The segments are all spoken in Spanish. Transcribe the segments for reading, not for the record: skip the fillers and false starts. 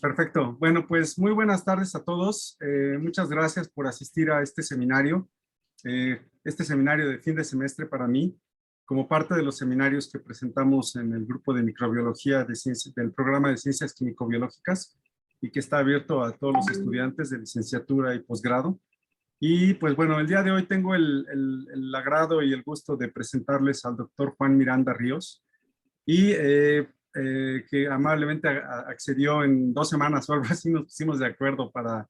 Perfecto. Bueno, pues muy buenas tardes a todos. Muchas gracias por asistir a este seminario de fin de semestre para mí, como parte de los seminarios que presentamos en el grupo de microbiología del programa de ciencias químico-biológicas y que está abierto a todos los estudiantes de licenciatura y posgrado. Y pues bueno, el día de hoy tengo el agrado y el gusto de presentarles al doctor Juan Miranda Ríos y que amablemente accedió en 2 semanas o algo así, nos pusimos de acuerdo para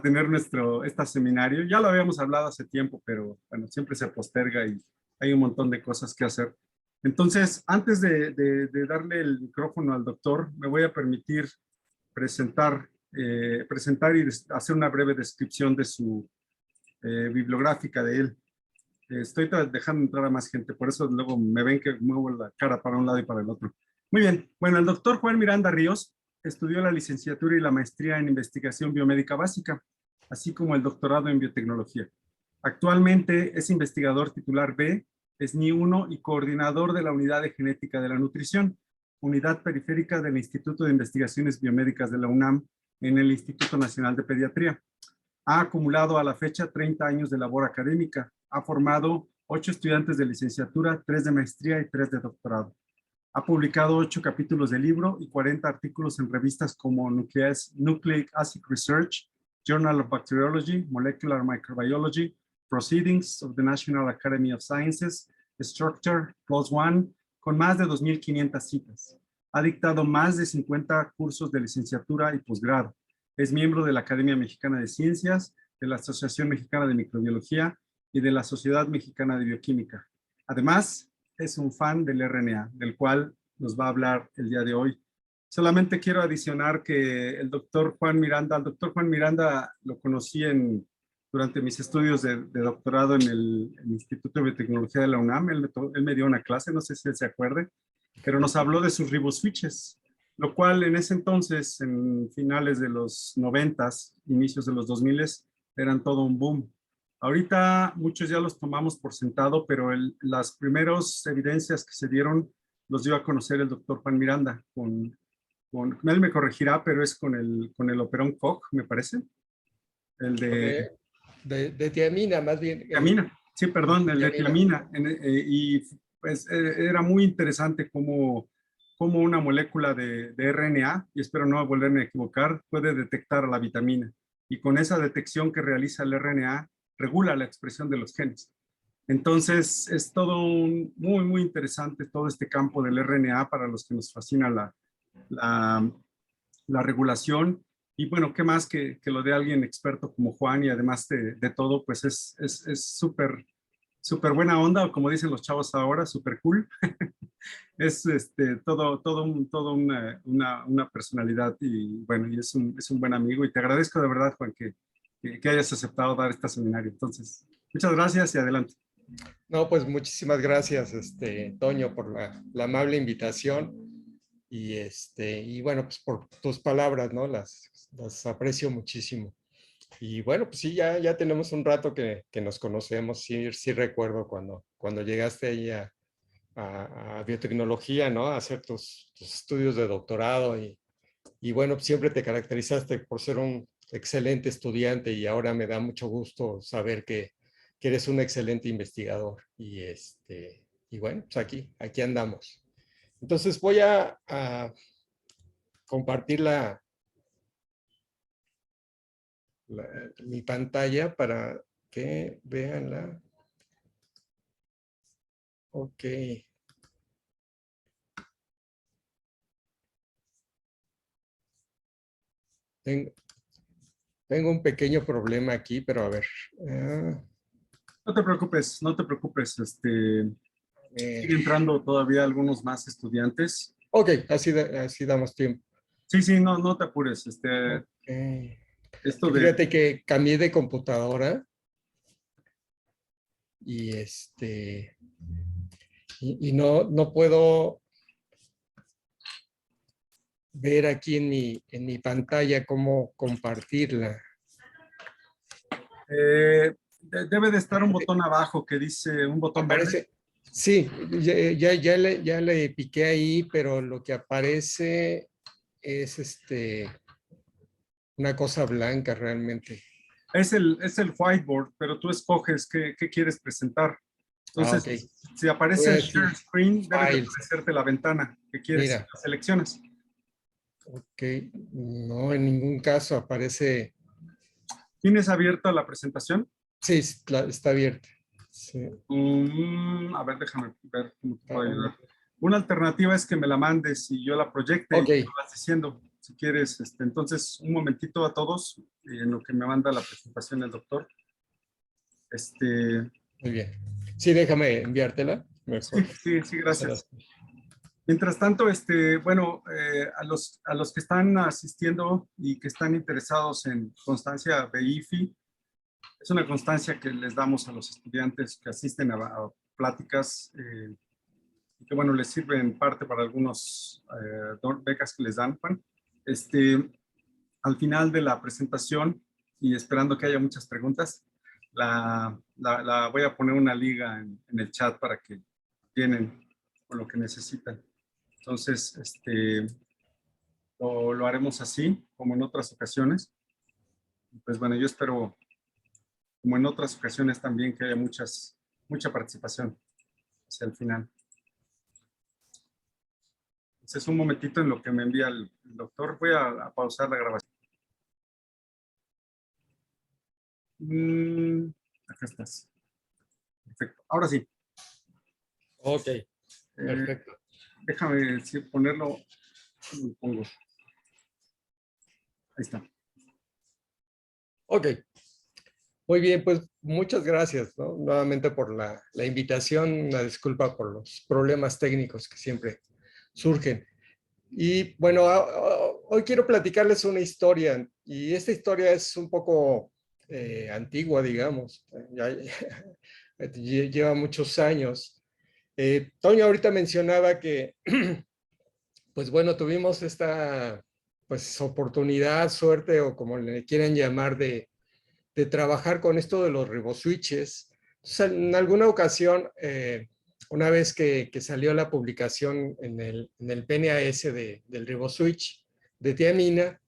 tener este seminario. Ya lo habíamos hablado hace tiempo, pero bueno, siempre se posterga y hay un montón de cosas que hacer. Entonces, antes de darle el micrófono al doctor, me voy a permitir presentar y hacer una breve descripción de su bibliográfica de él. Estoy dejando entrar a más gente, por eso luego me ven que muevo la cara para un lado y para el otro. Muy bien, bueno, el doctor Juan Miranda Ríos estudió la licenciatura y la maestría en investigación biomédica básica, así como el doctorado en biotecnología. Actualmente es investigador titular B, SNI 1 y coordinador de la Unidad de Genética de la Nutrición, unidad periférica del Instituto de Investigaciones Biomédicas de la UNAM en el Instituto Nacional de Pediatría. Ha acumulado a la fecha 30 años de labor académica. Ha formado 8 estudiantes de licenciatura, 3 de maestría y 3 de doctorado. Ha publicado 8 capítulos de libro y 40 artículos en revistas como Nucleic Acid Research, Journal of Bacteriology, Molecular Microbiology, Proceedings of the National Academy of Sciences, Structure, PLOS ONE, con más de 2,500 citas. Ha dictado más de 50 cursos de licenciatura y posgrado. Es miembro de la Academia Mexicana de Ciencias, de la Asociación Mexicana de Microbiología y de la Sociedad Mexicana de Bioquímica. Además, es un fan del RNA, del cual nos va a hablar el día de hoy. Solamente quiero adicionar que al doctor Juan Miranda lo conocí durante mis estudios de doctorado en el Instituto de Biotecnología de la UNAM. Él me dio una clase, no sé si él se acuerde, pero nos habló de sus riboswitches, lo cual en ese entonces, en finales de los 90s, inicios de los 2000s, eran todo un boom. Ahorita muchos ya los tomamos por sentado, pero las primeras evidencias que se dieron los dio a conocer el doctor Juan Miranda. Él me corregirá, pero es con el Operon Koch, me parece. El de de tiamina, más bien. tiamina. Sí, perdón, el de tiamina. Y pues era muy interesante cómo una molécula de RNA, y espero no volverme a equivocar, puede detectar la vitamina. Y con esa detección que realiza el RNA, regula la expresión de los genes. Entonces, es todo muy, muy interesante todo este campo del RNA para los que nos fascina la regulación. Y bueno, ¿qué más que lo de alguien experto como Juan? Y además de todo, pues es súper, súper buena onda, o como dicen los chavos ahora, súper cool. Es todo una personalidad y bueno, y es un buen amigo y te agradezco de verdad, Juan, que hayas aceptado dar este seminario. Entonces, muchas gracias y adelante. No, pues muchísimas gracias, Toño, por la amable invitación y bueno, pues por tus palabras, ¿no? Las aprecio muchísimo. Y bueno, pues sí, ya tenemos un rato que nos conocemos, sí recuerdo cuando llegaste ahí a biotecnología, ¿no? A hacer tus estudios de doctorado y bueno, siempre te caracterizaste por ser un excelente estudiante y ahora me da mucho gusto saber que eres un excelente investigador y bueno, pues aquí andamos. Entonces voy a compartir mi pantalla para que vean la... Ok. Tengo un pequeño problema aquí, pero a ver. No te preocupes, no te preocupes. Sigue entrando todavía algunos más estudiantes. Ok, así damos tiempo. Sí, sí, no te apures. Okay. Esto Que de... fíjate que cambié de computadora y y no puedo ver aquí en mi pantalla cómo compartirla. Debe de estar un botón abajo que dice un botón verde. Aparece, sí, ya le piqué ahí, pero lo que aparece es una cosa blanca realmente. Es el whiteboard, pero tú escoges qué quieres presentar. Ah, ok. Entonces, si Voy aparece a el decir share screen, debe de files. aparecerte la ventana que quieres. Mira, La seleccionas. ok. No, en ningún caso aparece. ¿Tienes abierta la presentación? Sí, está abierta. Sí. A ver, déjame ver cómo te puedo Ah, ayudar. Una alternativa es que me la mandes y yo la proyecte y ok, tú me vas diciendo, si quieres. Entonces, un momentito a todos, en lo que me manda la presentación el doctor. Este, muy bien. Sí, déjame enviártela. sí, Mejor. sí, Se gracias. las- Mientras tanto, bueno, a los que están asistiendo y que están interesados en constancia de IFI, es una constancia que les damos a los estudiantes que asisten a pláticas y que, bueno, les sirve en parte para algunos becas que les dan. Bueno, al final de la presentación y esperando que haya muchas preguntas, la voy a poner una liga en el chat para que tienen con lo que necesitan. Entonces, lo haremos así, como en otras ocasiones. Pues bueno, yo espero, como en otras ocasiones también, que haya mucha participación hacia el final. Entonces, un momentito en lo que me envía el doctor. Voy a pausar la grabación. Acá estás. Perfecto. Ahora sí. Ok, Eh, perfecto. déjame ponerlo. Lo pongo. Ahí está. Ok, muy bien, pues muchas gracias, ¿no? Nuevamente por la invitación, una disculpa por los problemas técnicos que siempre surgen. Y bueno, hoy quiero platicarles una historia y esta historia es un poco antigua, digamos, lleva muchos años. Toño ahorita mencionaba que, pues bueno, tuvimos esta pues oportunidad, suerte o como le quieran llamar de trabajar con esto de los riboswitches. Entonces, en alguna ocasión, una vez que salió la publicación en el PNAS del riboswitch de tiamina,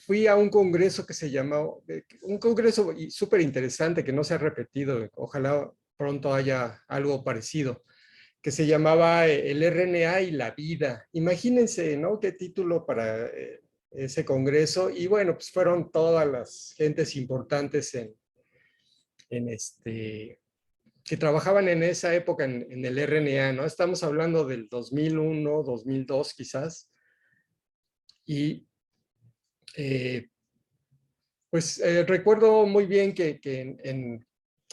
fui a un congreso que se llamó, un congreso súper interesante que no se ha repetido, ojalá pronto haya algo parecido, que se llamaba El RNA y la vida. Imagínense, ¿no? Qué título para ese congreso. Y bueno, pues fueron todas las gentes importantes que trabajaban en esa época en el RNA, ¿no? Estamos hablando del 2001, 2002 quizás. Y eh, pues recuerdo muy bien que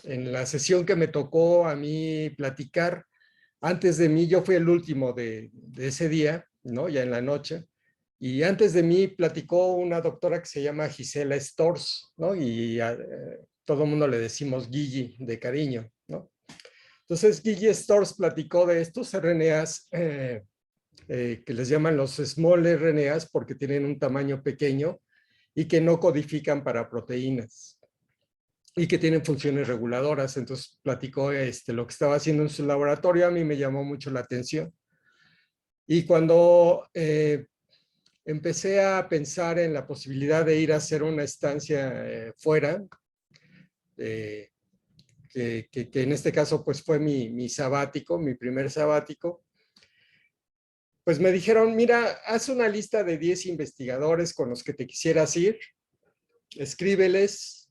en la sesión que me tocó a mí platicar, antes de mí, yo fui el último de ese día, ¿no? Ya en la noche. Y antes de mí platicó una doctora que se llama Gisela Stors, ¿no? Y todo el mundo le decimos Gigi de cariño, ¿no? Entonces, Gigi Stors platicó de estos RNAs que les llaman los small RNAs porque tienen un tamaño pequeño y que no codifican para proteínas y que tienen funciones reguladoras. Entonces platicó lo que estaba haciendo en su laboratorio, a mí me llamó mucho la atención. Y cuando empecé a pensar en la posibilidad de ir a hacer una estancia fuera, eh, que en este caso pues fue mi sabático, mi primer sabático, pues me dijeron, mira, haz una lista de 10 investigadores con los que te quisieras ir, escríbeles,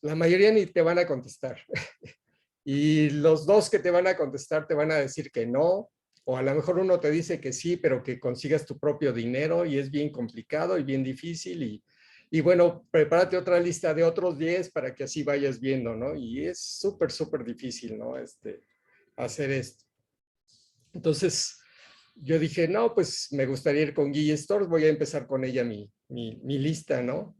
la mayoría ni te van a contestar. Y los dos que te van a contestar te van a decir que no, o a lo mejor uno te dice que sí, pero que consigas tu propio dinero y es bien complicado y bien difícil y bueno, prepárate otra lista de otros 10 para que así vayas viendo, ¿no? Y es súper, súper difícil, ¿no? Hacer esto. Entonces, yo dije, no, pues me gustaría ir con Guille Stores, voy a empezar con ella mi lista, ¿no?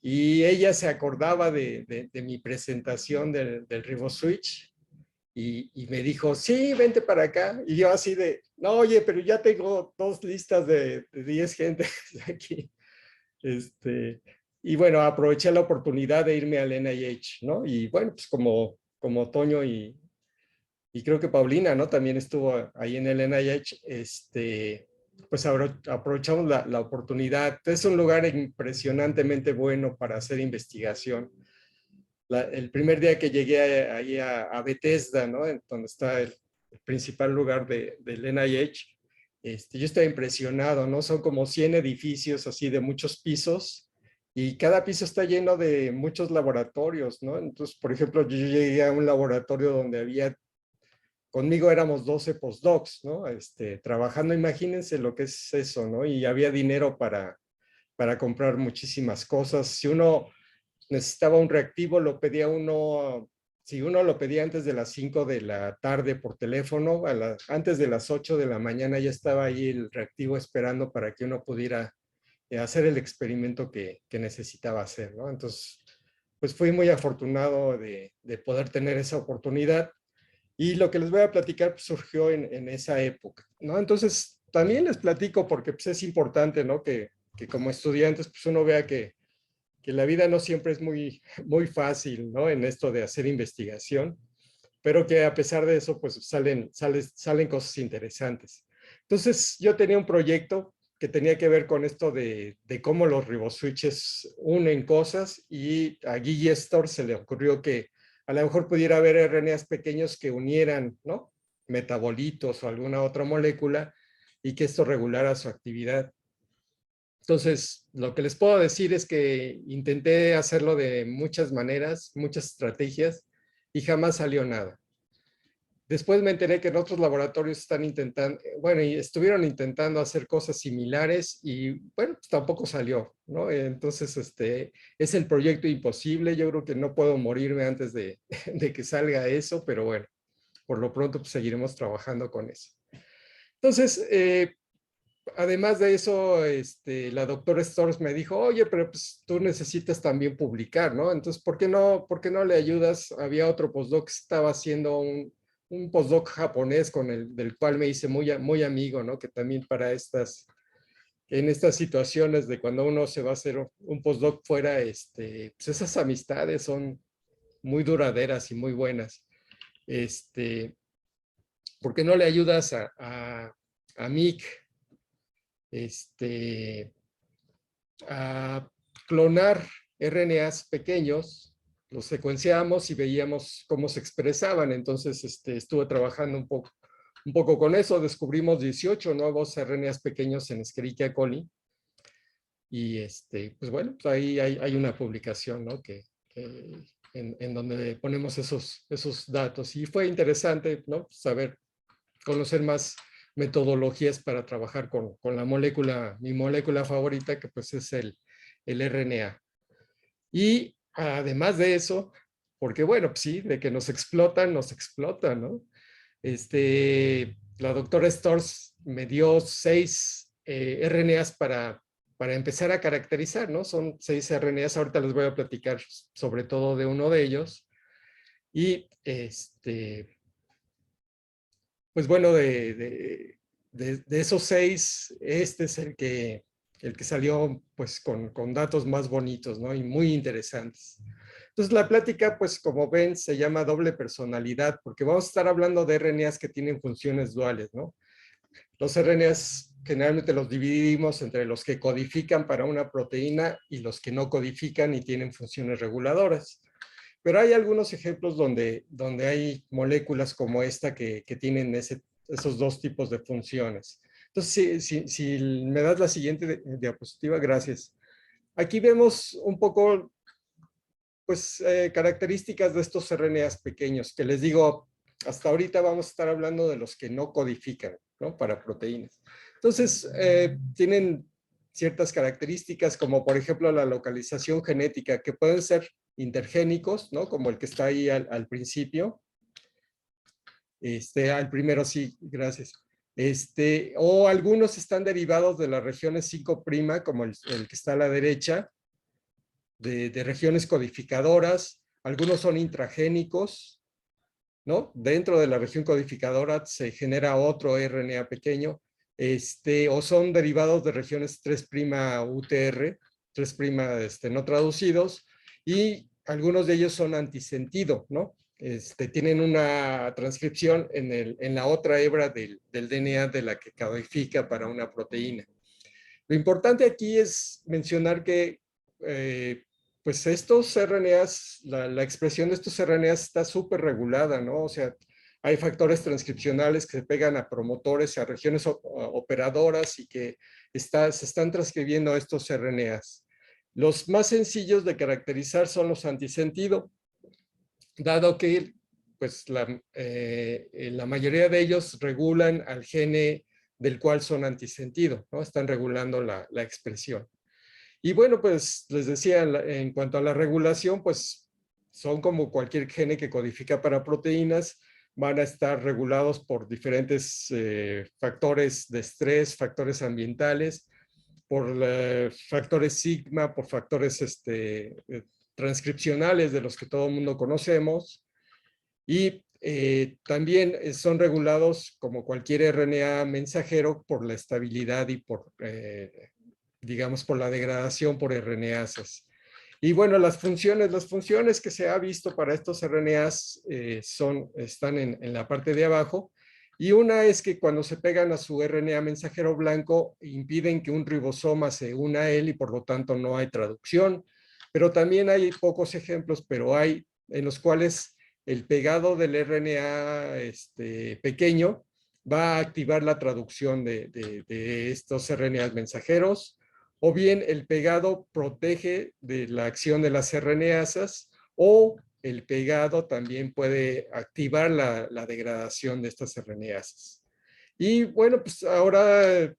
Y ella se acordaba de mi presentación del RiboSwitch y me dijo, sí, vente para acá. Y yo así de, no, oye, pero ya tengo 2 listas de 10 gente aquí. Y bueno, aproveché la oportunidad de irme al NIH, ¿no? Y bueno, pues como Toño y creo que Paulina, ¿no? También estuvo ahí en el NIH, pues aprovechamos la oportunidad. Es un lugar impresionantemente bueno para hacer investigación. El primer día que llegué ahí a Bethesda, ¿no? En donde está el principal lugar del NIH, yo estaba impresionado, ¿no? Son como 100 edificios así de muchos pisos y cada piso está lleno de muchos laboratorios, ¿no? Entonces, por ejemplo, yo llegué a un laboratorio donde conmigo éramos 12 postdocs, ¿no? Trabajando, imagínense lo que es eso, ¿no? Y había dinero para comprar muchísimas cosas. Si uno necesitaba un reactivo, si uno lo pedía antes de las 5 de la tarde por teléfono, antes de las 8 de la mañana ya estaba ahí el reactivo esperando para que uno pudiera hacer el experimento que necesitaba hacer, ¿no? Entonces, pues fui muy afortunado de poder tener esa oportunidad. Y lo que les voy a platicar pues, surgió en esa época, ¿no? Entonces, también les platico porque pues, es importante, ¿no? Que como estudiantes, pues uno vea que la vida no siempre es muy fácil, ¿no? En esto de hacer investigación, pero que a pesar de eso, pues salen cosas interesantes. Entonces, yo tenía un proyecto que tenía que ver con esto de cómo los riboswitches unen cosas y a Guille Storr se le ocurrió que a lo mejor pudiera haber RNAs pequeños que unieran, ¿no? Metabolitos o alguna otra molécula y que esto regulara su actividad. Entonces, lo que les puedo decir es que intenté hacerlo de muchas maneras, muchas estrategias, y jamás salió nada. Después me enteré que en otros laboratorios están intentando, bueno, y estuvieron intentando hacer cosas similares y, bueno, pues tampoco salió, ¿no? Entonces, es el proyecto imposible. Yo creo que no puedo morirme antes de que salga eso, pero bueno, por lo pronto pues, seguiremos trabajando con eso. Entonces, además de eso, la doctora Storrs me dijo, oye, pero pues tú necesitas también publicar, ¿no? Entonces, ¿por qué no le ayudas? Había otro postdoc que estaba haciendo un postdoc japonés del cual me hice muy amigo, ¿no? Que también en estas situaciones de cuando uno se va a hacer un postdoc fuera, pues esas amistades son muy duraderas y muy buenas. ¿Por qué no le ayudas a Mick? A clonar RNAs pequeños, los secuenciamos y veíamos cómo se expresaban. Entonces estuve trabajando un poco con eso, descubrimos 18 nuevos RNAs pequeños en Escherichia coli. Y pues bueno, pues ahí hay una publicación, ¿no? En donde ponemos esos datos. Y fue interesante, ¿no? Conocer más metodologías para trabajar con mi molécula favorita, que pues es el RNA. Y además de eso, porque bueno, pues sí, de que nos explotan, ¿no? La doctora Storrs me dio 6 RNAs para empezar a caracterizar, ¿no? Son 6 RNAs, ahorita les voy a platicar sobre todo de uno de ellos. Y pues bueno, de esos 6, este es el que salió pues con datos más bonitos, ¿no? Y muy interesantes. Entonces la plática, pues como ven, se llama doble personalidad, porque vamos a estar hablando de RNAs que tienen funciones duales, ¿no? Los RNAs generalmente los dividimos entre los que codifican para una proteína y los que no codifican y tienen funciones reguladoras. Pero hay algunos ejemplos donde hay moléculas como esta que tienen esos dos tipos de funciones. Entonces, si me das la siguiente diapositiva, gracias. Aquí vemos un poco, pues, características de estos RNAs pequeños, que les digo, hasta ahorita vamos a estar hablando de los que no codifican, ¿no? Para proteínas. Entonces, tienen ciertas características, como por ejemplo la localización genética, que pueden ser intergénicos, ¿no? Como el que está ahí al principio. Al primero sí, gracias. O algunos están derivados de las regiones 5', como el que está a la derecha, de regiones codificadoras. Algunos son intragénicos, ¿no? Dentro de la región codificadora se genera otro RNA pequeño, o son derivados de regiones 3' UTR, 3' no traducidos, y algunos de ellos son antisentido, ¿no? tienen una transcripción en la otra hebra del DNA de la que codifica para una proteína. Lo importante aquí es mencionar que pues estos RNAs, la expresión de estos RNAs está súper regulada, ¿no? O sea, hay factores transcripcionales que se pegan a promotores, a regiones operadoras y que se están transcribiendo estos RNAs. Los más sencillos de caracterizar son los antisentido, dado que pues, la mayoría de ellos regulan al gene del cual son antisentido, ¿no? Están regulando la expresión. Y bueno, pues les decía, en cuanto a la regulación, pues son como cualquier gene que codifica para proteínas, van a estar regulados por diferentes factores de estrés, factores ambientales, por factores sigma, por factores transcripcionales de los que todo el mundo conocemos, y también son regulados como cualquier RNA mensajero por la estabilidad y por, digamos, por la degradación por RNAsas. Y bueno, las funciones que se ha visto para estos RNAs están en la parte de abajo. Y una es que cuando se pegan a su RNA mensajero blanco, impiden que un ribosoma se una a él y por lo tanto no hay traducción. Pero también hay pocos ejemplos, pero hay en los cuales el pegado del RNA pequeño va a activar la traducción de estos RNAs mensajeros, o bien el pegado protege de la acción de las RNAsas, o el pegado también puede activar la degradación de estas RNAsas. Y bueno, pues ahora,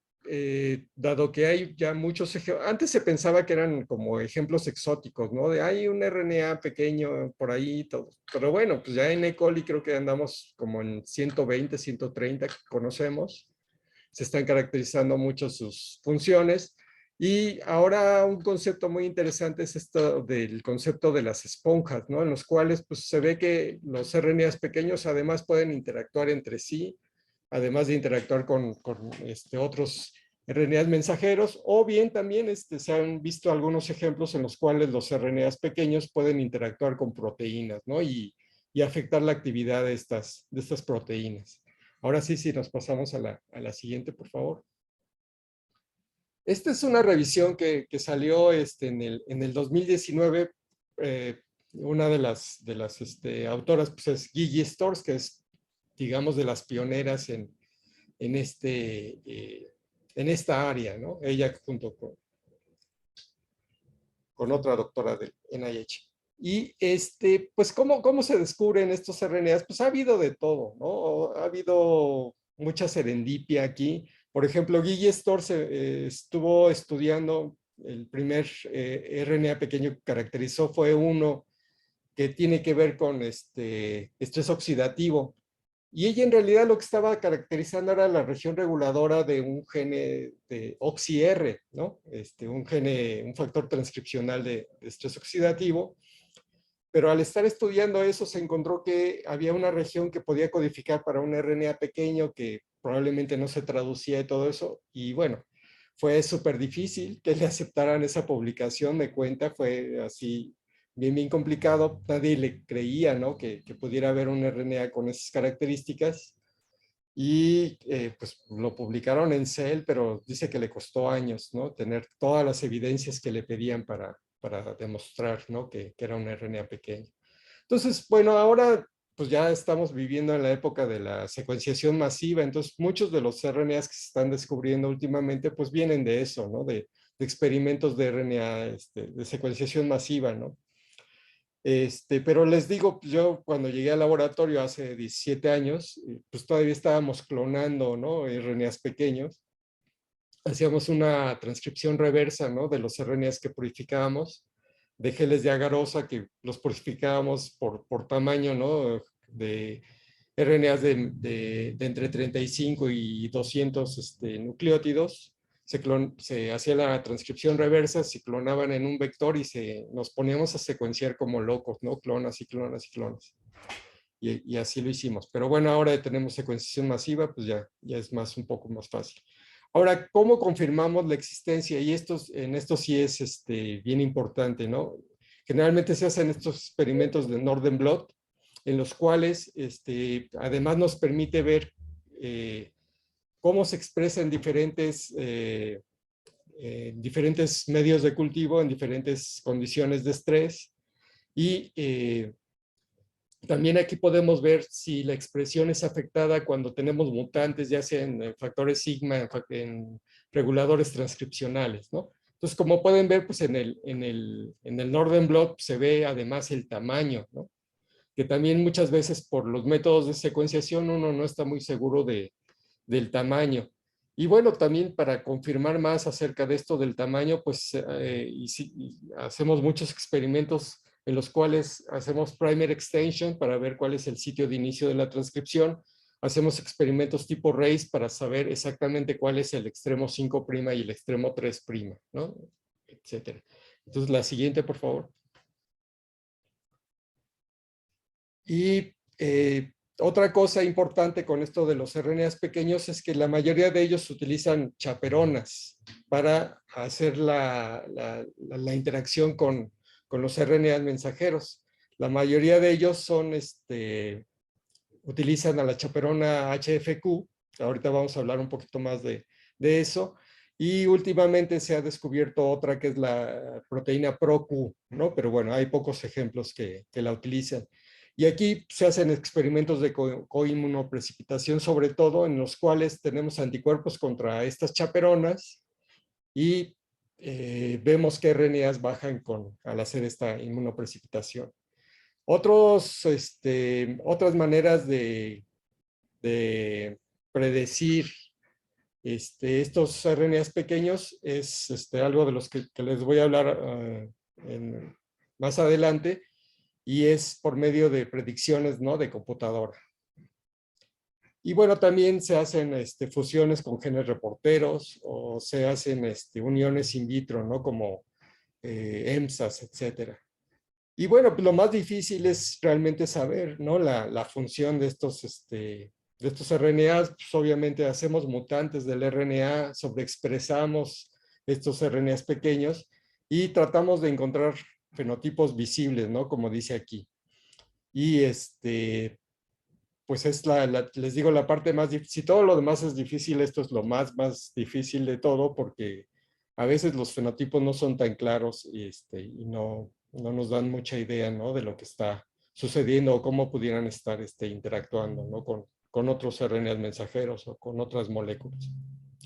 dado que hay ya muchos ejemplos, antes se pensaba que eran como ejemplos exóticos, ¿no? De hay un RNA pequeño por ahí, todo. Pero bueno, pues ya en E. coli creo que andamos como en 120, 130 que conocemos. Se están caracterizando mucho sus funciones. Y ahora un concepto muy interesante es esto del concepto de las esponjas, ¿no? En los cuales pues se ve que los RNAs pequeños además pueden interactuar entre sí, además de interactuar con otros RNAs mensajeros, o bien también se han visto algunos ejemplos en los cuales los RNAs pequeños pueden interactuar con proteínas, ¿no? Y afectar la actividad de estas proteínas. Ahora sí, nos pasamos a la siguiente, por favor. Esta es una revisión que salió en el 2019. Una de las autoras pues, es Gigi Storrs, que es, digamos, de las pioneras en esta área, ¿no? Ella junto con otra doctora del NIH. Y pues, ¿cómo se descubren estos RNAs? Pues ha habido de todo, ¿no? Ha habido mucha serendipia aquí. Por ejemplo, Gigi Storrs estuvo estudiando el primer RNA pequeño que caracterizó fue uno que tiene que ver con estrés oxidativo. Y ella en realidad lo que estaba caracterizando era la región reguladora de un gene de OXY-R, ¿no? Un factor transcripcional de estrés oxidativo. Pero al estar estudiando eso se encontró que había una región que podía codificar para un RNA pequeño que probablemente no se traducía y todo eso. Y bueno, fue súper difícil que le aceptaran esa publicación, me cuenta, fue así bien complicado. Nadie le creía, ¿no? Que pudiera haber un RNA con esas características. Y pues lo publicaron en Cell, pero dice que le costó años, ¿no? Tener todas las evidencias que le pedían para demostrar, ¿no? Que era un RNA pequeño. Entonces, bueno, ahora pues ya estamos viviendo en la época de la secuenciación masiva, entonces muchos de los RNAs que se están descubriendo últimamente pues vienen de eso, ¿no? De experimentos de RNA, de secuenciación masiva, ¿no? Pero les digo, yo cuando llegué al laboratorio hace 17 años, pues todavía estábamos clonando, ¿no? RNAs pequeños. Hacíamos una transcripción reversa, ¿no? De los RNAs que purificábamos, de geles de agarosa que los purificábamos por tamaño, ¿no? De RNAs de entre 35 y 200 nucleótidos. Se hacía la transcripción reversa, se clonaban en un vector y nos poníamos a secuenciar como locos, ¿no? Clonas y clonas y clonas. Y así lo hicimos. Pero bueno, ahora tenemos secuenciación masiva, pues ya es un poco más fácil. Ahora, ¿cómo confirmamos la existencia? Y en esto sí es bien importante, ¿no? Generalmente se hacen estos experimentos de Northern Blot, en los cuales además nos permite ver cómo se expresa en diferentes medios de cultivo, en diferentes condiciones de estrés. Y también aquí podemos ver si la expresión es afectada cuando tenemos mutantes, ya sea en factores sigma, en reguladores transcripcionales, ¿no? Entonces, como pueden ver, pues en el Northern Blot se ve además el tamaño, ¿no? Que también muchas veces por los métodos de secuenciación uno no está muy seguro del tamaño. Y bueno, también para confirmar más acerca de esto del tamaño, pues hacemos muchos experimentos en los cuales hacemos primer extension para ver cuál es el sitio de inicio de la transcripción. Hacemos experimentos tipo RACE para saber exactamente cuál es el extremo 5' y el extremo 3', ¿no? Etcétera. Entonces, la siguiente, por favor. Y otra cosa importante con esto de los RNAs pequeños es que la mayoría de ellos utilizan chaperonas para hacer la interacción con los RNAs mensajeros. La mayoría de ellos utilizan a la chaperona HFQ. Ahorita vamos a hablar un poquito más de eso. Y últimamente se ha descubierto otra que es la proteína ProQ, ¿no? Pero bueno, hay pocos ejemplos que la utilizan. Y aquí se hacen experimentos de coinmunoprecipitación, sobre todo en los cuales tenemos anticuerpos contra estas chaperonas y vemos que RNAs bajan al hacer esta inmunoprecipitación. Otras maneras de predecir estos RNAs pequeños es algo de los que les voy a hablar más adelante, y es por medio de predicciones, ¿no?, de computadora. Y bueno, también se hacen fusiones con genes reporteros o se hacen uniones in vitro, ¿no?, como EMSAs, etcétera. Y bueno, pues lo más difícil es realmente saber, ¿no?, la función de estos RNAs. Pues obviamente hacemos mutantes del RNA, sobreexpresamos estos RNAs pequeños y tratamos de encontrar fenotipos visibles, ¿no?, como dice aquí. Y pues es les digo, la parte más difícil. Si todo lo demás es difícil, esto es lo más difícil de todo, porque a veces los fenotipos no son tan claros y no nos dan mucha idea, ¿no?, de lo que está sucediendo o cómo pudieran estar interactuando, ¿no?, con otros RNAs mensajeros o con otras moléculas.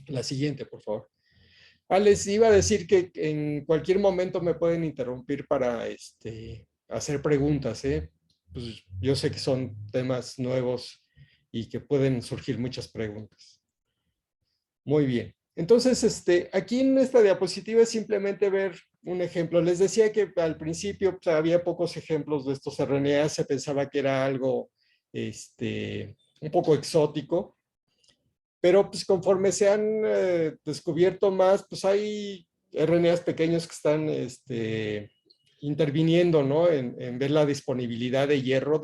La siguiente, por favor. Les iba a decir que en cualquier momento me pueden interrumpir para hacer preguntas, ¿eh? Pues yo sé que son temas nuevos y que pueden surgir muchas preguntas. Muy bien. Entonces, aquí en esta diapositiva es simplemente ver un ejemplo. Les decía que al principio pues, había pocos ejemplos de estos RNA. Se pensaba que era algo un poco exótico. Pero pues conforme se han descubierto más, pues hay RNAs pequeños que están interviniendo, ¿no?, en ver la disponibilidad de hierro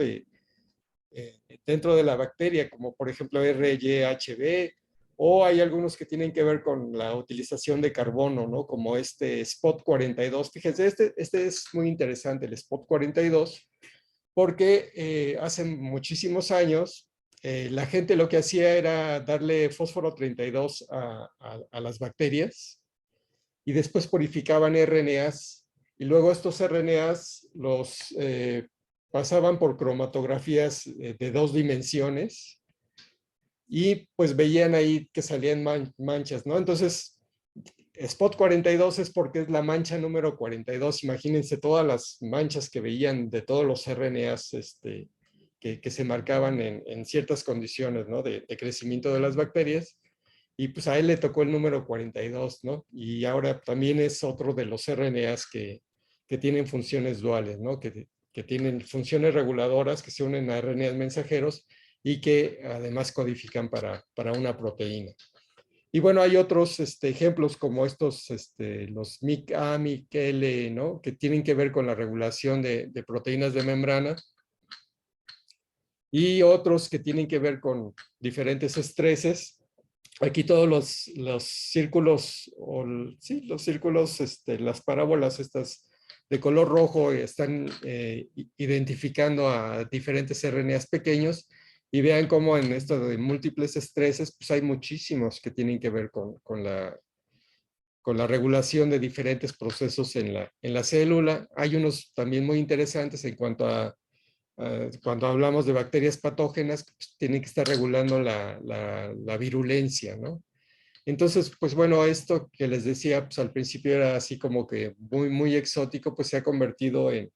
dentro de la bacteria, como por ejemplo RYHB, o hay algunos que tienen que ver con la utilización de carbono, ¿no?, como SPOT42. Fíjense, este es muy interesante, el SPOT42, porque hace muchísimos años la gente lo que hacía era darle fósforo 32 a las bacterias y después purificaban RNAs y luego estos RNAs los pasaban por cromatografías de 2 dimensiones y pues veían ahí que salían manchas, ¿no? Entonces, Spot 42 es porque es la mancha número 42. Imagínense todas las manchas que veían de todos los RNAs que se marcaban en ciertas condiciones, ¿no?, de crecimiento de las bacterias. Y pues a él le tocó el número 42, ¿no? Y ahora también es otro de los RNAs que tienen funciones duales, ¿no?, que tienen funciones reguladoras que se unen a RNAs mensajeros y que además codifican para una proteína. Y bueno, hay otros ejemplos como estos, los MIC-A, MIC-L, ¿no?, que tienen que ver con la regulación de proteínas de membrana, y otros que tienen que ver con diferentes estreses. Aquí todos los círculos, sí, los círculos, las parábolas estas de color rojo están identificando a diferentes RNAs pequeños y vean cómo en esto de múltiples estreses, pues hay muchísimos que tienen que ver con la regulación de diferentes procesos en la célula. Hay unos también muy interesantes en cuanto a cuando hablamos de bacterias patógenas, pues, tienen que estar regulando la virulencia, ¿no? Entonces, pues bueno, esto que les decía, pues al principio era así como que muy, muy exótico, pues se ha convertido en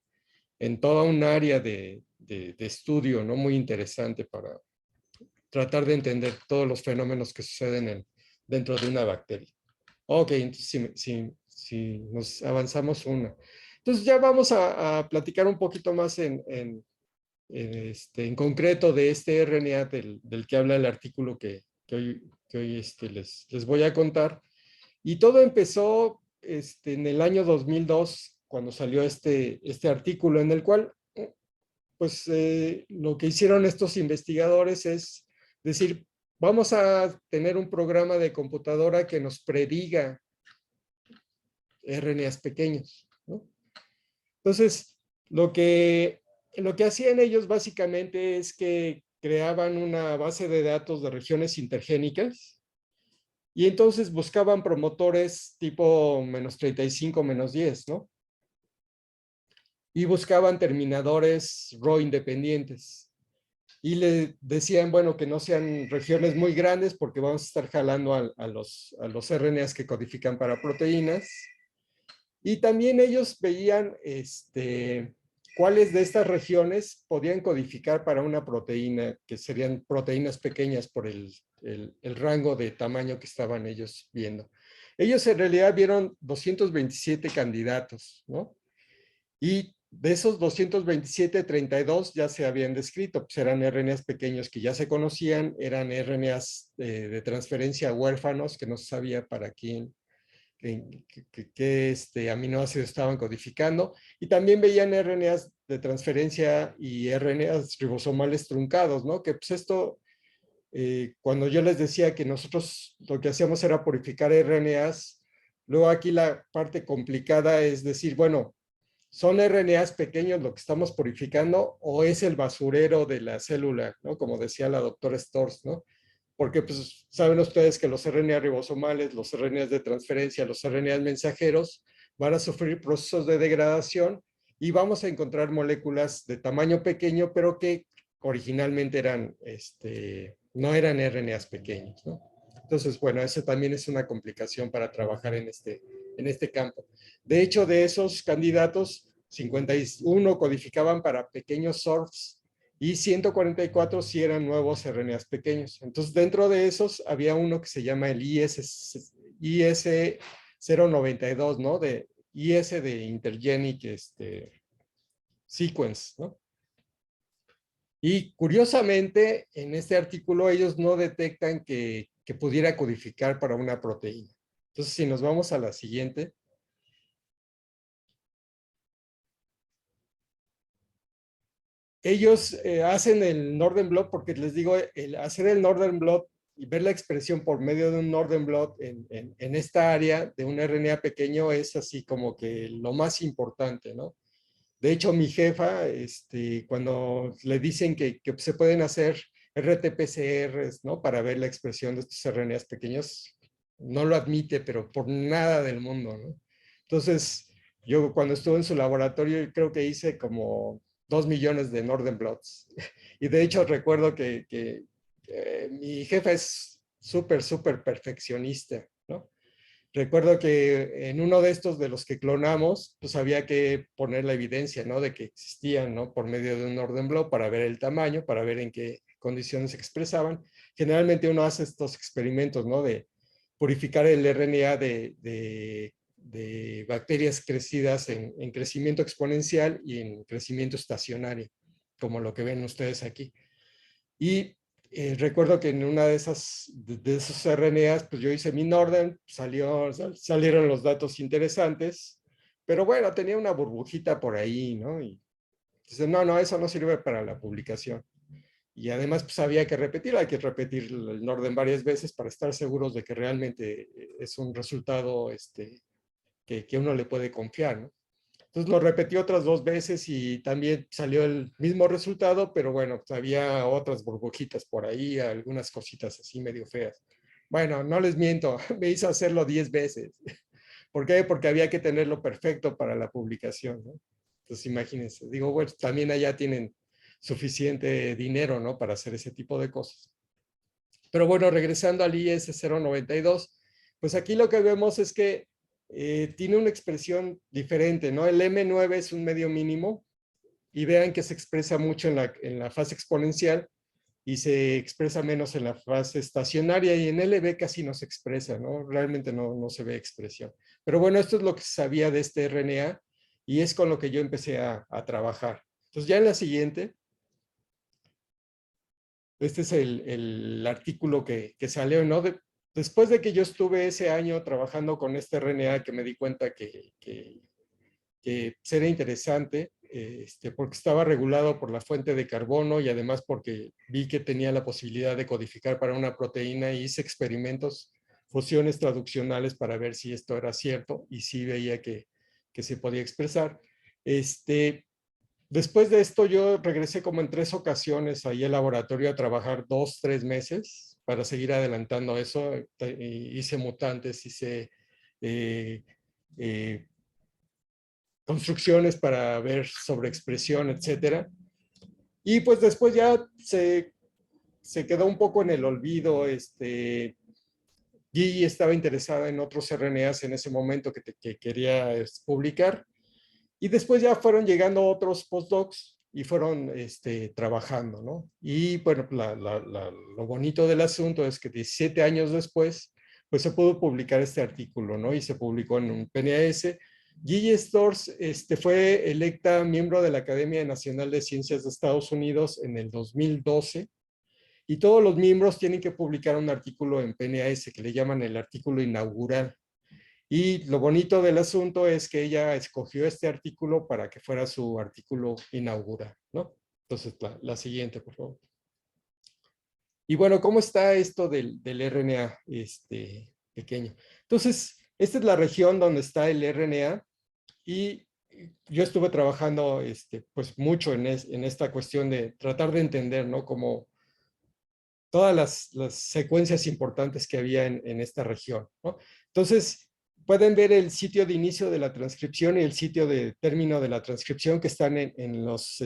toda un área de estudio, ¿no? Muy interesante para tratar de entender todos los fenómenos que suceden dentro de una bacteria. Ok, entonces si nos avanzamos una. Entonces ya vamos a platicar un poquito más en concreto de este RNA del que habla el artículo que hoy les voy a contar. Y todo empezó en el año 2002, cuando salió este artículo, en el cual, pues, lo que hicieron estos investigadores es decir, vamos a tener un programa de computadora que nos prediga RNAs pequeños, ¿no? Entonces, lo que hacían ellos básicamente es que creaban una base de datos de regiones intergénicas y entonces buscaban promotores tipo -35, -10, ¿no? Y buscaban terminadores Rho independientes. Y le decían, bueno, que no sean regiones muy grandes porque vamos a estar jalando a los RNAs que codifican para proteínas. Y también ellos veían cuáles de estas regiones podían codificar para una proteína, que serían proteínas pequeñas por el rango de tamaño que estaban ellos viendo. Ellos en realidad vieron 227 candidatos, ¿no? Y de esos 227, 32 ya se habían descrito, pues eran RNAs pequeños que ya se conocían, eran RNAs de transferencia huérfanos que no se sabía para quién, qué aminoácidos estaban codificando, y también veían RNAs de transferencia y RNAs ribosomales truncados, ¿no? Que pues esto, cuando yo les decía que nosotros lo que hacíamos era purificar RNAs, luego aquí la parte complicada es decir, bueno, ¿son RNAs pequeños lo que estamos purificando o es el basurero de la célula, ¿no? Como decía la doctora Storrs, ¿no? Porque pues saben ustedes que los RNA ribosomales, los RNAs de transferencia, los RNAs mensajeros van a sufrir procesos de degradación y vamos a encontrar moléculas de tamaño pequeño, pero que originalmente no eran RNAs pequeños, ¿no? Entonces, bueno, eso también es una complicación para trabajar en este campo. De hecho, de esos candidatos, 51 codificaban para pequeños SORFs y 144 sí eran nuevos RNAs pequeños. Entonces, dentro de esos había uno que se llama el IS092, ¿no? De IS de Intergenic Sequence, ¿no? Y curiosamente, en este artículo ellos no detectan que pudiera codificar para una proteína. Entonces, si nos vamos a la siguiente. Ellos hacen el Northern Blot porque les digo, hacer el Northern Blot y ver la expresión por medio de un Northern Blot en esta área de un RNA pequeño es así como que lo más importante, ¿no? De hecho, mi jefa, cuando le dicen que se pueden hacer RT-PCRs, ¿no? Para ver la expresión de estos RNAs pequeños, no lo admite, pero por nada del mundo, ¿no? Entonces, yo cuando estuve en su laboratorio, creo que hice como 2 millones de Northern Blots. Y de hecho, recuerdo que mi jefa es súper, súper perfeccionista, ¿no? Recuerdo que en uno de estos de los que clonamos, pues había que poner la evidencia, ¿no? De que existían, ¿no? Por medio de un Northern Blot para ver el tamaño, para ver en qué condiciones se expresaban. Generalmente uno hace estos experimentos, ¿no? De purificar el RNA de bacterias crecidas en crecimiento exponencial y en crecimiento estacionario, como lo que ven ustedes aquí. Y recuerdo que en una de esos RNAs, pues yo hice mi Northern, salieron los datos interesantes, pero bueno, tenía una burbujita por ahí, ¿no? Y dice, no, eso no sirve para la publicación. Y además, pues había que repetir, hay que repetir el Northern varias veces para estar seguros de que realmente es un resultado que uno le puede confiar, ¿no? Entonces lo repetí otras 2 veces y también salió el mismo resultado, pero bueno, pues había otras burbujitas por ahí, algunas cositas así medio feas. Bueno, no les miento, me hizo hacerlo 10 veces. ¿Por qué? Porque había que tenerlo perfecto para la publicación, ¿no? Entonces imagínense, digo, bueno, también allá tienen suficiente dinero, ¿no? Para hacer ese tipo de cosas. Pero bueno, regresando al IS 092, pues aquí lo que vemos es que tiene una expresión diferente, ¿no? El M9 es un medio mínimo y vean que se expresa mucho en la fase exponencial y se expresa menos en la fase estacionaria y en LB casi no se expresa, ¿no? Realmente no se ve expresión. Pero bueno, esto es lo que se sabía de este RNA y es con lo que yo empecé a trabajar. Entonces ya en la siguiente, este es el artículo que salió, ¿no? Después de que yo estuve ese año trabajando con este RNA que me di cuenta que era interesante, porque estaba regulado por la fuente de carbono y además porque vi que tenía la posibilidad de codificar para una proteína y hice experimentos, fusiones traduccionales para ver si esto era cierto y sí veía que se podía expresar. Después de esto yo regresé como en 3 ocasiones ahí al laboratorio a trabajar 2, 3 meses para seguir adelantando eso. Hice mutantes, hice eh, eh, construcciones para ver sobreexpresión, etcétera. Y pues después ya se quedó un poco en el olvido. Gigi estaba interesada en otros RNAs en ese momento que quería publicar. Y después ya fueron llegando otros postdocs y fueron trabajando, ¿no? Y bueno, lo bonito del asunto es que 17 años después, pues se pudo publicar este artículo, ¿no? Y se publicó en un PNAS. Gigi Storrs fue electa miembro de la Academia Nacional de Ciencias de Estados Unidos en el 2012 y todos los miembros tienen que publicar un artículo en PNAS que le llaman el artículo inaugural. Y lo bonito del asunto es que ella escogió este artículo para que fuera su artículo inaugural, ¿no? Entonces, la siguiente, por favor. Y bueno, ¿cómo está esto del RNA pequeño? Entonces, esta es la región donde está el RNA y yo estuve trabajando pues mucho en esta cuestión de tratar de entender, ¿no? Como todas las secuencias importantes que había en esta región, ¿no? Entonces, pueden ver el sitio de inicio de la transcripción y el sitio de término de la transcripción que están en los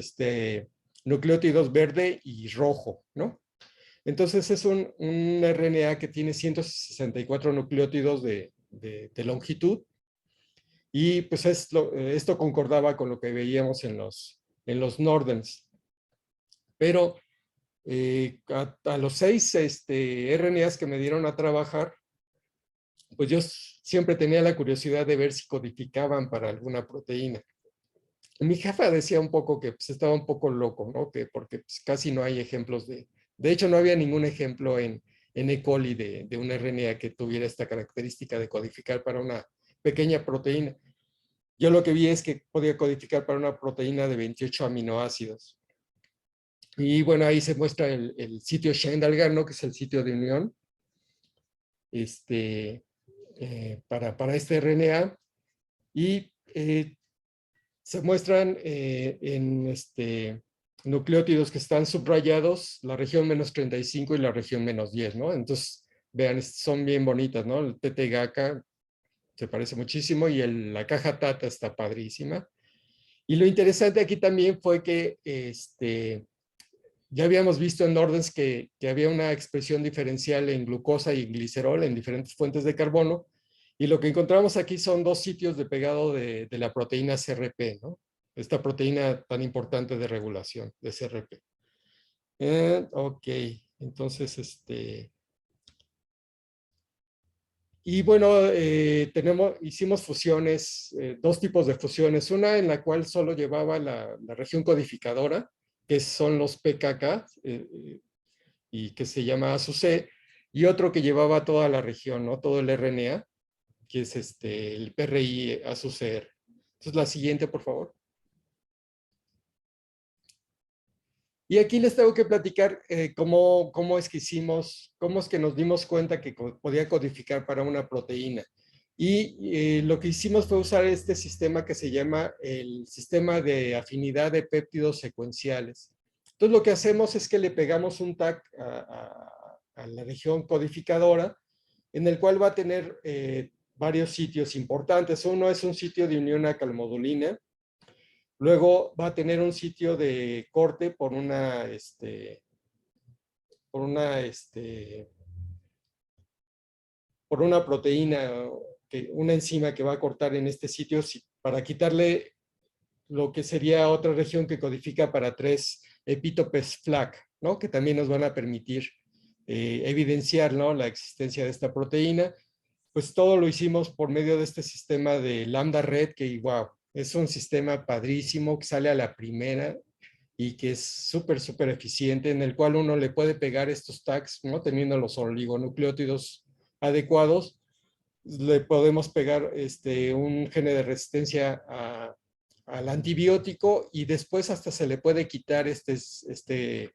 nucleótidos verde y rojo, ¿no? Entonces es un RNA que tiene 164 nucleótidos de longitud y pues esto concordaba con lo que veíamos en los Nordens. Pero a los 6 RNAs que me dieron a trabajar, pues yo siempre tenía la curiosidad de ver si codificaban para alguna proteína. Mi jefa decía un poco que pues, estaba un poco loco, ¿no? Porque pues, casi no hay ejemplos de hecho no había ningún ejemplo en E. coli de un RNA que tuviera esta característica de codificar para una pequeña proteína. Yo lo que vi es que podía codificar para una proteína de 28 aminoácidos. Y bueno, ahí se muestra el sitio Shane-Dalgarno, ¿no? Que es el sitio de unión para este RNA. Y se muestran en nucleótidos que están subrayados, la región -35 y la región -10, ¿no? Entonces, vean, son bien bonitas, ¿no? El TT-GACA se parece muchísimo y la caja TATA está padrísima. Y lo interesante aquí también fue que ya habíamos visto en Nordens que había una expresión diferencial en glucosa y glicerol en diferentes fuentes de carbono, y lo que encontramos aquí son 2 sitios de pegado de la proteína CRP, ¿no? Esta proteína tan importante de regulación de CRP. Ok, entonces, y bueno, hicimos fusiones, 2 tipos de fusiones, una en la cual solo llevaba la región codificadora, que son los PKK, y que se llama ASUC, y otro que llevaba toda la región, ¿no? Todo el RNA, que es el PRI ASUCR. Entonces, la siguiente, por favor. Y aquí les tengo que platicar cómo es que nos dimos cuenta que podía codificar para una proteína. Y lo que hicimos fue usar este sistema que se llama el sistema de afinidad de péptidos secuenciales. Entonces lo que hacemos es que le pegamos un tag a la región codificadora, en el cual va a tener varios sitios importantes. Uno es un sitio de unión a calmodulina, luego va a tener un sitio de corte por una proteína, una enzima que va a cortar en este sitio para quitarle lo que sería otra región que codifica para 3 epítopes FLAC, ¿no? Que también nos van a permitir evidenciar, ¿no?, la existencia de esta proteína. Pues todo lo hicimos por medio de este sistema de Lambda Red, que wow, es un sistema padrísimo que sale a la primera y que es súper, súper eficiente, en el cual uno le puede pegar estos tags, ¿no?, teniendo los oligonucleótidos adecuados. Le podemos pegar un gene de resistencia al antibiótico y después hasta se le puede quitar este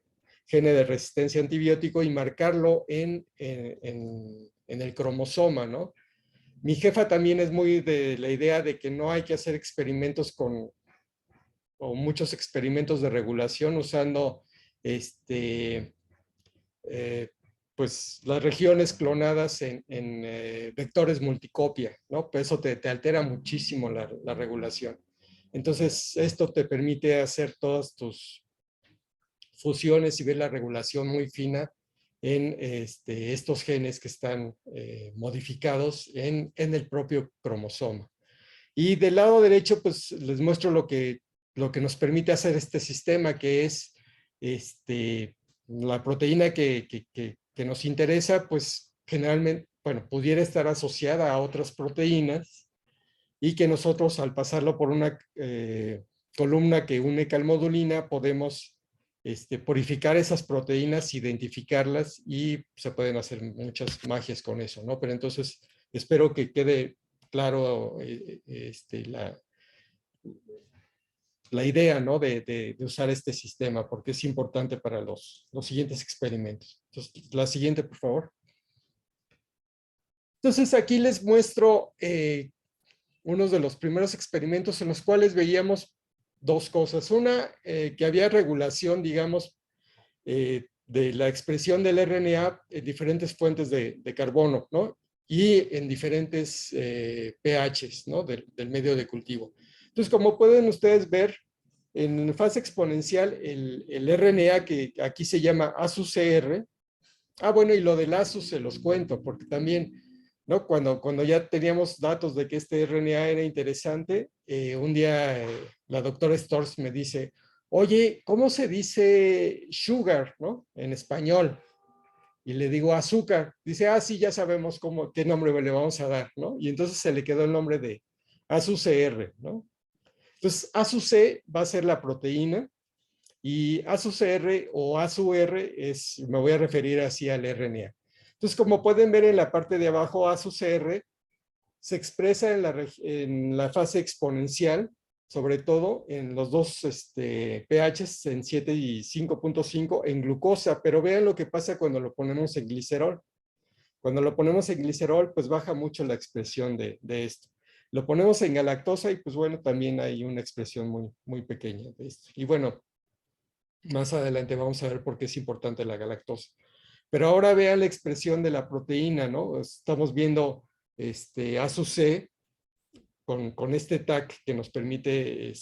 gene de resistencia a antibiótico y marcarlo en el cromosoma, ¿no? Mi jefa también es muy de la idea de que no hay que hacer experimentos o muchos experimentos de regulación usando pues las regiones clonadas en vectores multicopia, ¿no? Pues eso te altera muchísimo la regulación. Entonces, esto te permite hacer todas tus fusiones y ver la regulación muy fina en estos genes que están modificados en el propio cromosoma. Y del lado derecho, pues les muestro lo que nos permite hacer este sistema, que es la proteína que nos interesa, pues generalmente, bueno, pudiera estar asociada a otras proteínas y que nosotros al pasarlo por una columna que une calmodulina podemos purificar esas proteínas, identificarlas y se pueden hacer muchas magias con eso, ¿no? Pero entonces espero que quede claro la idea, ¿no?, de usar este sistema, porque es importante para los siguientes experimentos. Entonces, la siguiente, por favor. Entonces, aquí les muestro uno de los primeros experimentos en los cuales veíamos dos cosas. Una, que había regulación, digamos, de la expresión del RNA en diferentes fuentes de carbono, ¿no? Y en diferentes pHs, ¿no?, del medio de cultivo. Entonces, como pueden ustedes ver, en fase exponencial, el RNA, que aquí se llama ASUCR, bueno, y lo del ASUS se los cuento, porque también, ¿no?, cuando ya teníamos datos de que este RNA era interesante, un día la doctora Storrs me dice, oye, ¿cómo se dice sugar, ¿no?, en español? Y le digo azúcar. Dice, sí, ya sabemos qué nombre le vamos a dar, ¿no? Y entonces se le quedó el nombre de ASUCR, ¿no? Entonces, ASUC va a ser la proteína y ASUCR o ASUR me voy a referir así al RNA. Entonces, como pueden ver en la parte de abajo, ASUCR se expresa en la fase exponencial, sobre todo en los dos pHs, en 7 y 5.5 en glucosa, pero vean lo que pasa cuando lo ponemos en glicerol. Cuando lo ponemos en glicerol, pues baja mucho la expresión de esto. Lo ponemos en galactosa y pues bueno, también hay una expresión muy, muy pequeña de esto. Y bueno, más adelante vamos a ver por qué es importante la galactosa. Pero ahora vean la expresión de la proteína, ¿no? Estamos viendo ASUC con este tag que nos permite,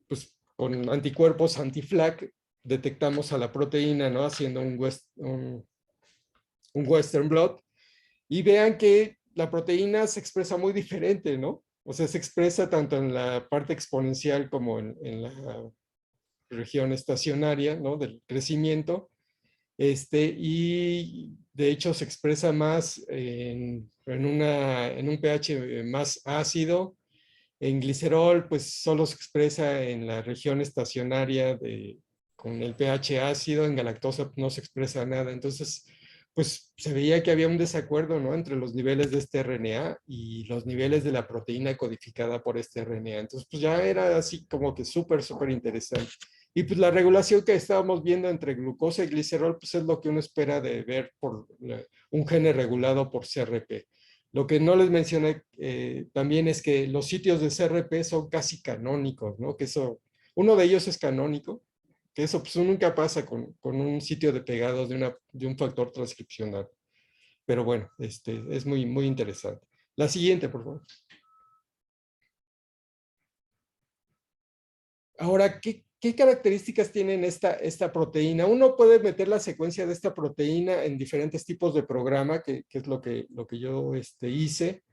pues con anticuerpos anti-FLAC, detectamos a la proteína, ¿no?, haciendo un Western blot. Y vean que la proteína se expresa muy diferente, ¿no? O sea, se expresa tanto en la parte exponencial como en la región estacionaria, ¿no?, del crecimiento. Y de hecho se expresa más en un pH más ácido. En glicerol, pues solo se expresa en la región estacionaria con el pH ácido. En galactosa no se expresa nada. Entonces, pues se veía que había un desacuerdo, ¿no?, entre los niveles de este RNA y los niveles de la proteína codificada por este RNA. Entonces, pues ya era así como que súper, súper interesante. Y pues la regulación que estábamos viendo entre glucosa y glicerol, pues es lo que uno espera de ver por un gene regulado por CRP. Lo que no les mencioné también es que los sitios de CRP son casi canónicos, ¿no? Que eso, uno de ellos es canónico, que eso pues nunca pasa con un sitio de pegados de un factor transcripcional. Pero bueno, es muy, muy interesante. La siguiente, por favor. Ahora, ¿qué características tienen esta proteína? Uno puede meter la secuencia de esta proteína en diferentes tipos de programa, que es lo que yo hice,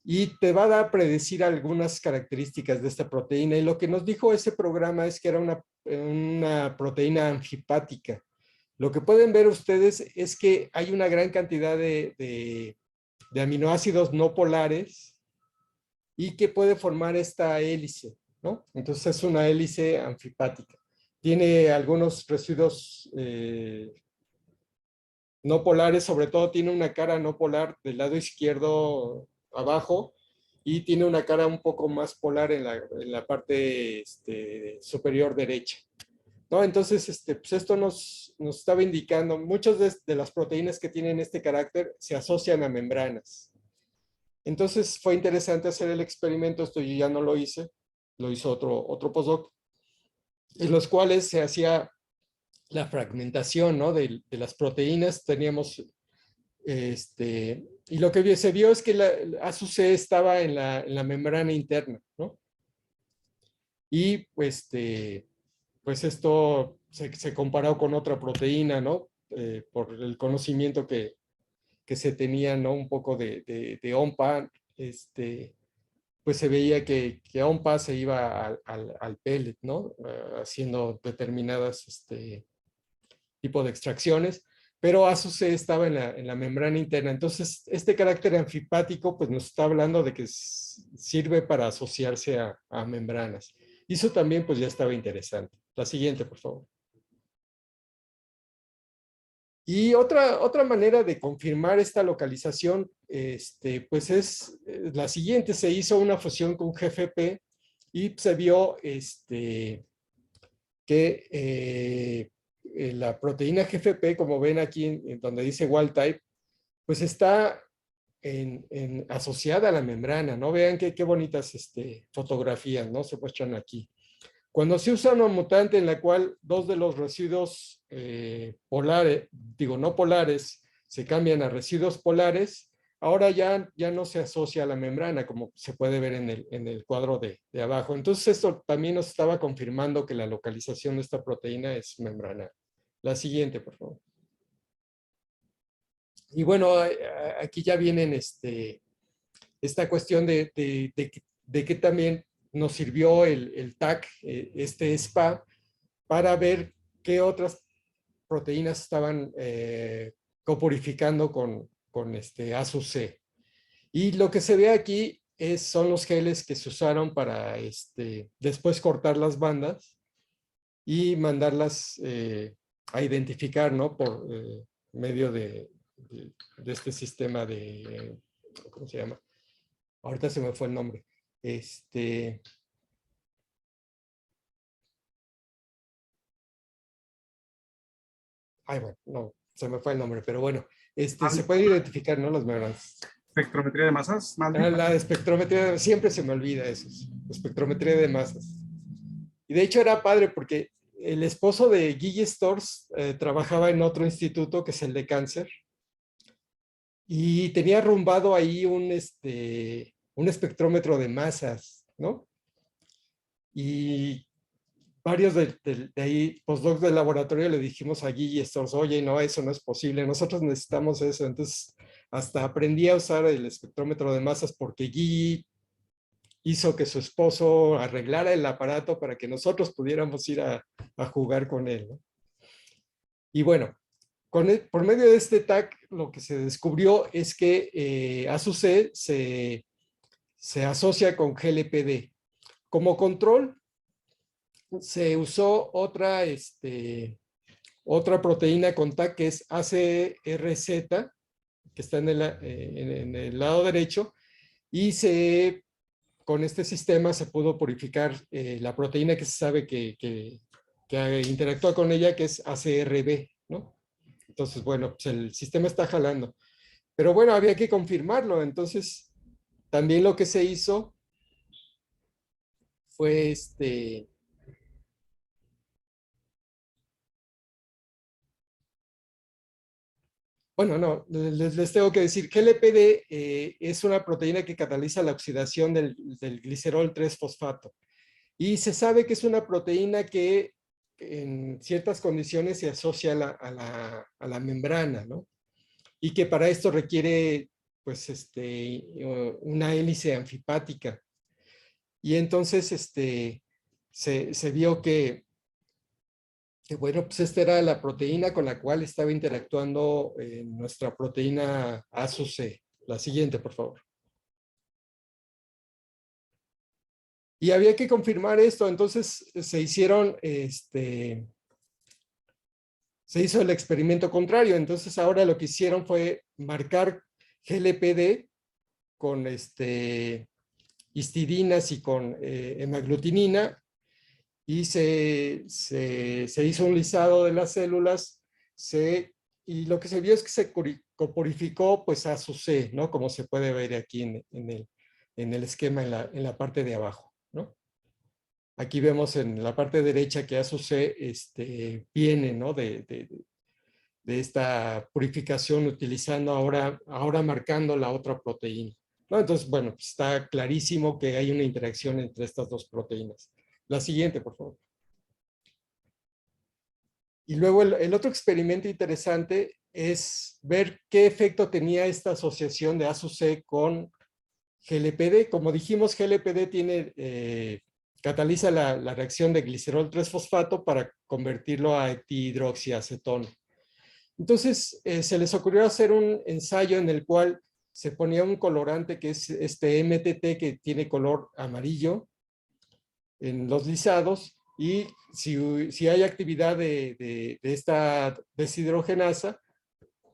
y te va a dar a predecir algunas características de esta proteína. Y lo que nos dijo ese programa es que era una proteína anfipática. Lo que pueden ver ustedes es que hay una gran cantidad de aminoácidos no polares y que puede formar esta hélice, ¿no? Entonces es una hélice anfipática. Tiene algunos residuos no polares, sobre todo tiene una cara no polar del lado izquierdo abajo y tiene una cara un poco más polar en la parte superior derecha, ¿no? Entonces, pues esto nos estaba indicando, muchas de las proteínas que tienen este carácter se asocian a membranas. Entonces fue interesante hacer el experimento, esto yo ya no lo hice, lo hizo otro postdoc, en los cuales se hacía la fragmentación, ¿no? de las proteínas. Teníamos, y lo que se vio es que la ASUC estaba en la membrana interna, ¿no? Y pues esto se comparó con otra proteína, ¿no? Por el conocimiento que se tenía, ¿no? Un poco de OMPA, pues se veía que OMPA se iba al pellet, ¿no? Haciendo determinadas tipo de extracciones, pero ASUC estaba en la membrana interna. Entonces, este carácter anfipático pues nos está hablando de que sirve para asociarse a membranas. Y eso también pues ya estaba interesante. La siguiente, por favor. Y otra manera de confirmar esta localización, pues es la siguiente. Se hizo una fusión con GFP y se vio que la proteína GFP, como ven aquí en donde dice wild type, pues está asociada a la membrana, ¿no? Vean qué bonitas fotografías, ¿no? Se muestran aquí. Cuando se usa una mutante en la cual dos de los residuos polares, digo no polares, se cambian a residuos polares, ahora ya no se asocia a la membrana, como se puede ver en el cuadro de abajo. Entonces esto también nos estaba confirmando que la localización de esta proteína es membrana. La siguiente, por favor. Y bueno, aquí ya vienen esta cuestión de que también nos sirvió el TAC, SPA, para ver qué otras proteínas estaban copurificando con ASUC. Y lo que se ve aquí son los geles que se usaron para después cortar las bandas y mandarlas a identificar, ¿no? Por medio de este sistema de, ¿cómo se llama? Ahorita se me fue el nombre. Ay, bueno, no, se me fue el nombre, pero bueno, se puede identificar, ¿no? Las membranas. Espectrometría de masas, más bien. La espectrometría, siempre se me olvida eso, espectrometría de masas. Y de hecho era padre porque el esposo de Guille Stors trabajaba en otro instituto que es el de cáncer y tenía arrumbado ahí un espectrómetro de masas, ¿no? Y varios de ahí, postdocs del laboratorio, le dijimos a Guille Stors, oye, no, eso no es posible, nosotros necesitamos eso. Entonces, hasta aprendí a usar el espectrómetro de masas porque Guille hizo que su esposo arreglara el aparato para que nosotros pudiéramos ir a jugar con él, ¿no? Y bueno, por medio de este TAC, lo que se descubrió es que ASUC se asocia con GLPD. Como control, se usó otra proteína con TAC que es ACRZ, que está en el lado derecho, y con este sistema se pudo purificar la proteína que se sabe que interactúa con ella, que es ACRB, ¿no? Entonces, bueno, pues el sistema está jalando. Pero bueno, había que confirmarlo. Entonces, también lo que se hizo fue bueno, no, les tengo que decir que LPD es una proteína que cataliza la oxidación del glicerol 3-fosfato. Y se sabe que es una proteína que en ciertas condiciones se asocia a la membrana, ¿no? Y que para esto requiere, pues, una hélice anfipática. Y entonces, se vio que, bueno, pues esta era la proteína con la cual estaba interactuando nuestra proteína ASUC. La siguiente, por favor. Y había que confirmar esto, entonces se hizo el experimento contrario. Entonces ahora lo que hicieron fue marcar GLPD con histidinas y con hemaglutinina, y se hizo un lisado de las células, y lo que se vio es que se copurificó pues a su C, ¿no? Como se puede ver aquí en el esquema en la parte de abajo, ¿no? Aquí vemos en la parte derecha que ASUC viene, ¿no? de esta purificación utilizando ahora marcando la otra proteína, ¿no? Entonces, bueno, pues está clarísimo que hay una interacción entre estas dos proteínas. La siguiente, por favor. Y luego el otro experimento interesante es ver qué efecto tenía esta asociación de ASUC con GLPD. Como dijimos, GLPD cataliza la reacción de glicerol 3-fosfato para convertirlo a etihidroxiacetona. Entonces, se les ocurrió hacer un ensayo en el cual se ponía un colorante que es este MTT, que tiene color amarillo en los lisados, y si hay actividad de esta deshidrogenasa,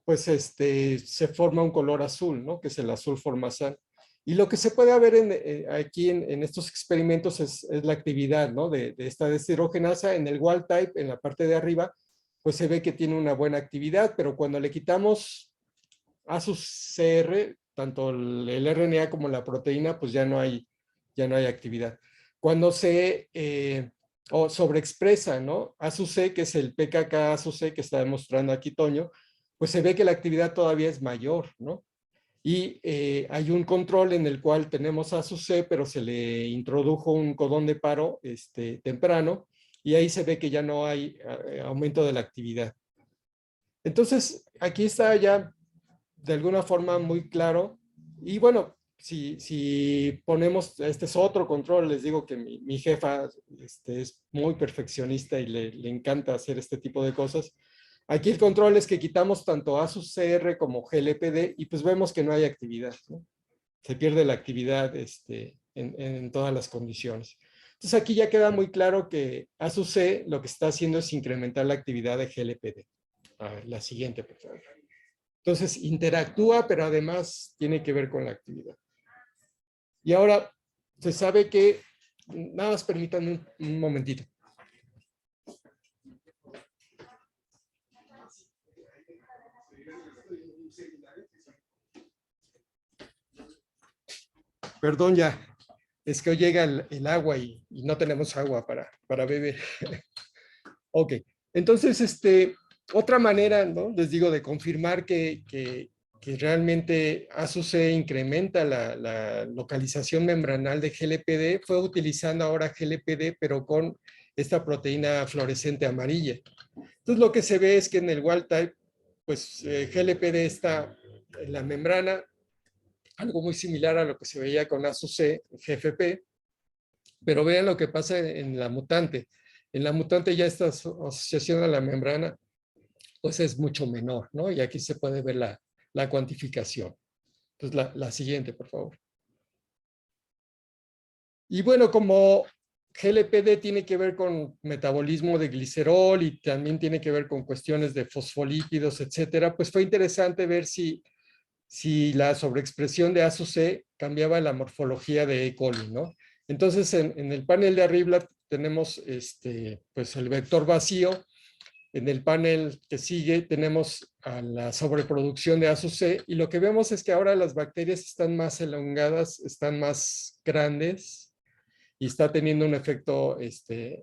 pues se forma un color azul, ¿no? Que es el azul formazán. Y lo que se puede ver aquí en estos experimentos es la actividad, ¿no? de esta deshidrogenasa en el wild type, en la parte de arriba, pues se ve que tiene una buena actividad, pero cuando le quitamos a su CR, tanto el RNA como la proteína, pues ya no hay actividad. Cuando o sobreexpresa, ¿no? ASUC, que es el PKK ASUC que está demostrando aquí Toño, pues se ve que la actividad todavía es mayor, ¿no? Y hay un control en el cual tenemos ASUC, pero se le introdujo un codón de paro temprano, y ahí se ve que ya no hay aumento de la actividad. Entonces, aquí está ya de alguna forma muy claro. Y bueno, si ponemos, este es otro control, les digo que mi jefa es muy perfeccionista y le encanta hacer este tipo de cosas. Aquí el control es que quitamos tanto ASUCR como GLPD y pues vemos que no hay actividad, ¿no? Se pierde la actividad en todas las condiciones. Entonces aquí ya queda muy claro que ASUC lo que está haciendo es incrementar la actividad de GLPD. A ver, la siguiente, por favor. Entonces interactúa, pero además tiene que ver con la actividad. Y ahora se sabe que, nada más permítanme un momentito. Perdón ya, es que hoy llega el agua y no tenemos agua para beber. Ok, entonces, otra manera, ¿no? Les digo, de confirmar que realmente ASUC incrementa la localización membranal de GLPD fue utilizando ahora GLPD, pero con esta proteína fluorescente amarilla. Entonces, lo que se ve es que en el wild type, pues GLPD está en la membrana, algo muy similar a lo que se veía con ASUC, GFP, pero vean lo que pasa en la mutante. En la mutante ya esta asociación a la membrana pues es mucho menor, ¿no? Y aquí se puede ver la cuantificación. Entonces, la siguiente, por favor. Y bueno, como GLPD tiene que ver con metabolismo de glicerol y también tiene que ver con cuestiones de fosfolípidos, etcétera, pues fue interesante ver si la sobreexpresión de ASUC cambiaba la morfología de E. coli, ¿no? Entonces, en el panel de arriba tenemos pues el vector vacío, En el panel que sigue tenemos a la sobreproducción de A-C y lo que vemos es que ahora las bacterias están más elongadas, están más grandes y está teniendo un efecto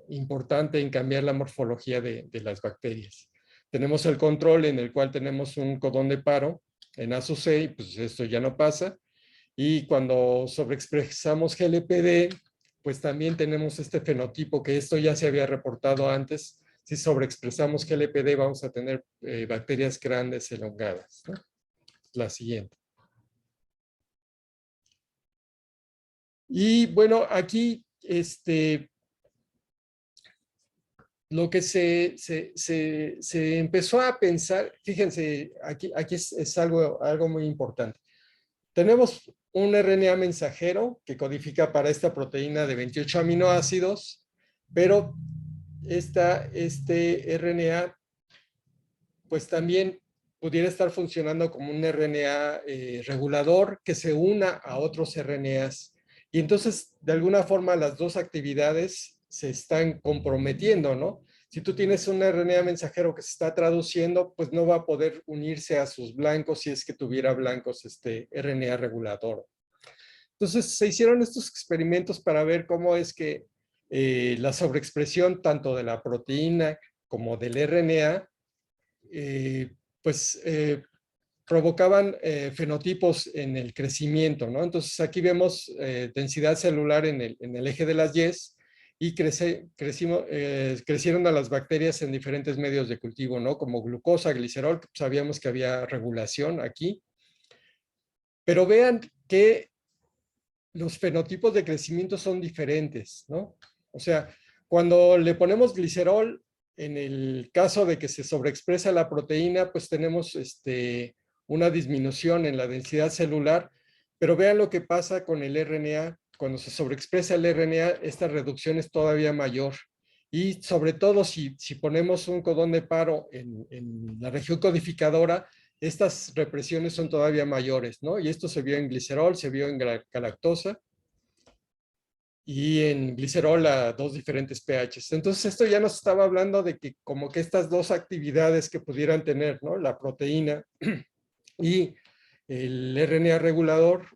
importante en cambiar la morfología de las bacterias. Tenemos el control en el cual tenemos un codón de paro en A-C y pues esto ya no pasa. Y cuando sobreexpresamos GLPD, pues también tenemos este fenotipo que esto ya se había reportado antes. Si sobreexpresamos GLPD vamos a tener bacterias grandes elongadas, ¿no? La siguiente. Y bueno, aquí lo que se empezó a pensar, fíjense, aquí es algo muy importante. Tenemos un RNA mensajero que codifica para esta proteína de 28 aminoácidos, pero este RNA pues también pudiera estar funcionando como un RNA regulador que se una a otros RNAs. Y entonces, de alguna forma, las dos actividades se están comprometiendo, ¿no? Si tú tienes un RNA mensajero que se está traduciendo, pues no va a poder unirse a sus blancos si es que tuviera blancos RNA regulador. Entonces, se hicieron estos experimentos para ver cómo es que la sobreexpresión tanto de la proteína como del RNA pues provocaban fenotipos en el crecimiento, ¿no? Entonces aquí vemos densidad celular en el eje de las Ys y crecieron a las bacterias en diferentes medios de cultivo, ¿no? Como glucosa, glicerol, sabíamos que había regulación aquí. Pero vean que los fenotipos de crecimiento son diferentes, ¿no? O sea, cuando le ponemos glicerol, en el caso de que se sobreexpresa la proteína, pues tenemos una disminución en la densidad celular, pero vean lo que pasa con el RNA. Cuando se sobreexpresa el RNA, esta reducción es todavía mayor. Y sobre todo si ponemos un codón de paro en la región codificadora, estas represiones son todavía mayores, ¿no? Y esto se vio en glicerol, se vio en galactosa y en glicerol a dos diferentes pHs. Entonces esto ya nos estaba hablando de que como que estas dos actividades que pudieran tener, ¿no? La proteína y el RNA regulador,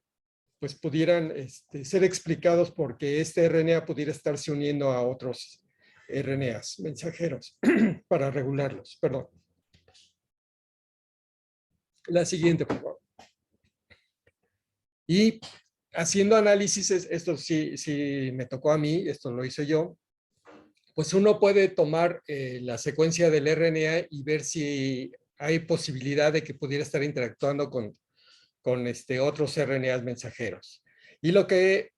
pues pudieran ser explicados porque este RNA pudiera estarse uniendo a otros RNAs mensajeros para regularlos, perdón. La siguiente, por favor. Y haciendo análisis, esto sí me tocó a mí, esto lo hice yo, pues uno puede tomar la secuencia del RNA y ver si hay posibilidad de que pudiera estar interactuando con otros RNAs mensajeros. Y lo que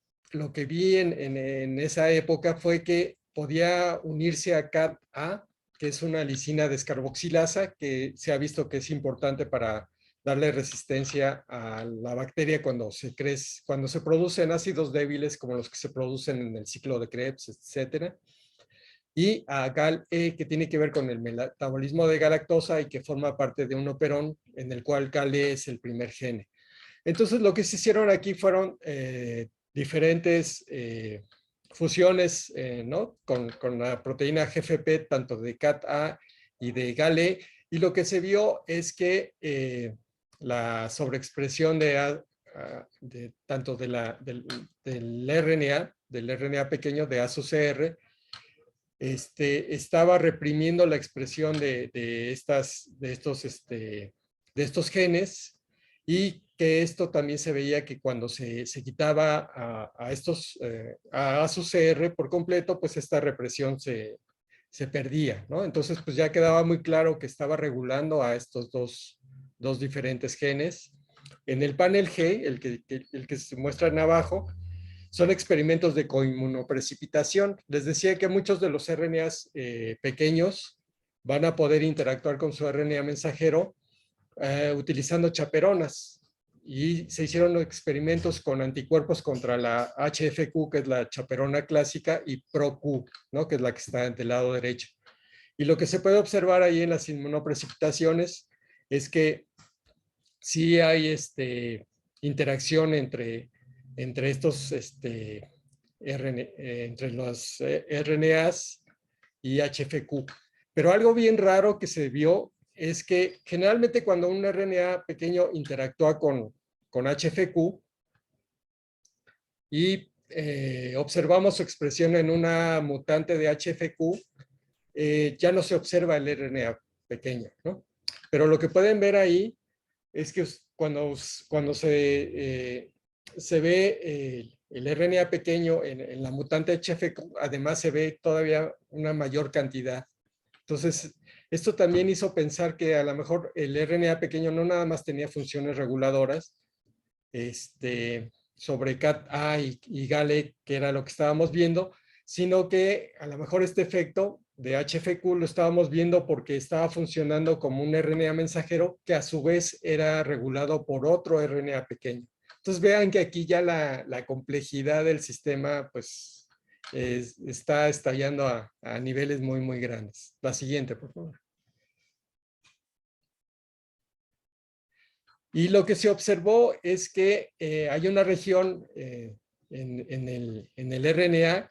vi en esa época fue que podía unirse a CAT-A, que es una lisina descarboxilasa, que se ha visto que es importante para darle resistencia a la bacteria cuando se producen ácidos débiles como los que se producen en el ciclo de Krebs, etcétera. Y a GAL-E, que tiene que ver con el metabolismo de galactosa y que forma parte de un operón en el cual GAL-E es el primer gene. Entonces, lo que se hicieron aquí fueron diferentes fusiones, ¿no? Con la proteína GFP, tanto de CAT-A y de GAL-E, y lo que se vio es que la sobreexpresión tanto del RNA pequeño de ASOCR, estaba reprimiendo la expresión de estos genes, y que esto también se veía que cuando se quitaba a ASOCR por completo, pues esta represión se perdía, ¿no? Entonces, pues ya quedaba muy claro que estaba regulando a estos dos diferentes genes. En el panel G, el que se muestra en abajo, son experimentos de coinmunoprecipitación. Les decía que muchos de los RNAs pequeños van a poder interactuar con su RNA mensajero utilizando chaperonas. Y se hicieron experimentos con anticuerpos contra la HFQ, que es la chaperona clásica, y ProQ, ¿no? Que es la que está del lado derecho. Y lo que se puede observar ahí en las inmunoprecipitaciones es que sí hay interacción entre estos entre los RNAs y HFQ. Pero algo bien raro que se vio es que generalmente cuando un RNA pequeño interactúa con HFQ y observamos su expresión en una mutante de HFQ, ya no se observa el RNA pequeño, ¿no? Pero lo que pueden ver ahí es que cuando se ve el RNA pequeño en la mutante HFQ, además se ve todavía una mayor cantidad. Entonces, esto también hizo pensar que a lo mejor el RNA pequeño no nada más tenía funciones reguladoras sobre CAT-A y GALE, que era lo que estábamos viendo, sino que a lo mejor este efecto de HFQ lo estábamos viendo porque estaba funcionando como un RNA mensajero que a su vez era regulado por otro RNA pequeño. Entonces vean que aquí ya la complejidad del sistema pues está estallando a niveles muy, muy grandes. La siguiente, por favor. Y lo que se observó es que hay una región en el RNA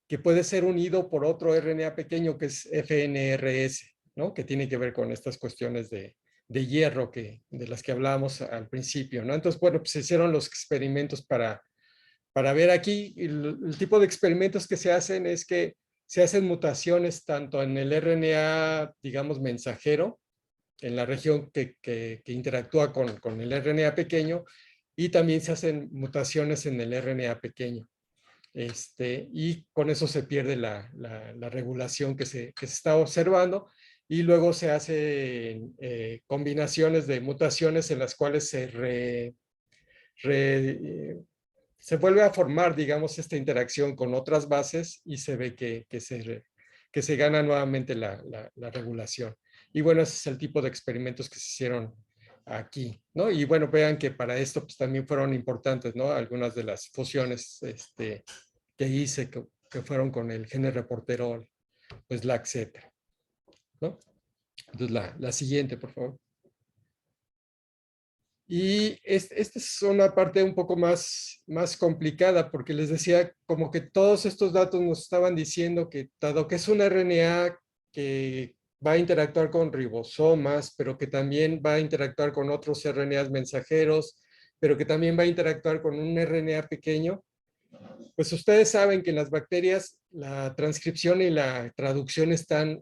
que puede ser unido por otro RNA pequeño que es FNRS, ¿no? Que tiene que ver con estas cuestiones de hierro de las que hablábamos al principio, ¿no? Entonces, bueno, pues se hicieron los experimentos para ver aquí. El tipo de experimentos que se hacen es que se hacen mutaciones tanto en el RNA, digamos, mensajero, en la región que interactúa con el RNA pequeño, y también se hacen mutaciones en el RNA pequeño. Y con eso se pierde la regulación que se está observando, y luego se hacen combinaciones de mutaciones en las cuales se vuelve a formar, digamos, esta interacción con otras bases y se ve que se gana nuevamente la regulación. Y bueno, ese es el tipo de experimentos que se hicieron aquí, ¿no? Y bueno, vean que para esto pues también fueron importantes, ¿no? Algunas de las fusiones que hice que fueron con el gene reportero, pues la etcétera, ¿no? Entonces la siguiente, por favor. Y esta es una parte un poco más complicada, porque les decía como que todos estos datos nos estaban diciendo que dado que es un RNA que va a interactuar con ribosomas, pero que también va a interactuar con otros RNAs mensajeros, pero que también va a interactuar con un RNA pequeño, pues ustedes saben que en las bacterias la transcripción y la traducción están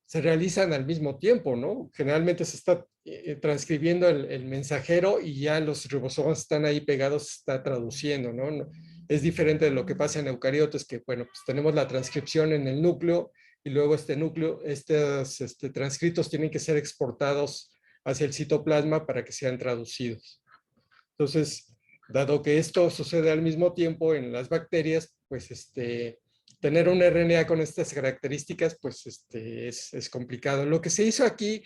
se realizan al mismo tiempo, ¿no? Generalmente se está transcribiendo el mensajero y ya los ribosomas están ahí pegados, se está traduciendo, ¿no? Es diferente de lo que pasa en eucariotes, que, bueno, pues tenemos la transcripción en el núcleo y luego este núcleo, estos transcritos tienen que ser exportados hacia el citoplasma para que sean traducidos. Entonces, dado que esto sucede al mismo tiempo en las bacterias, pues tener un RNA con estas características, pues es complicado. Lo que se hizo aquí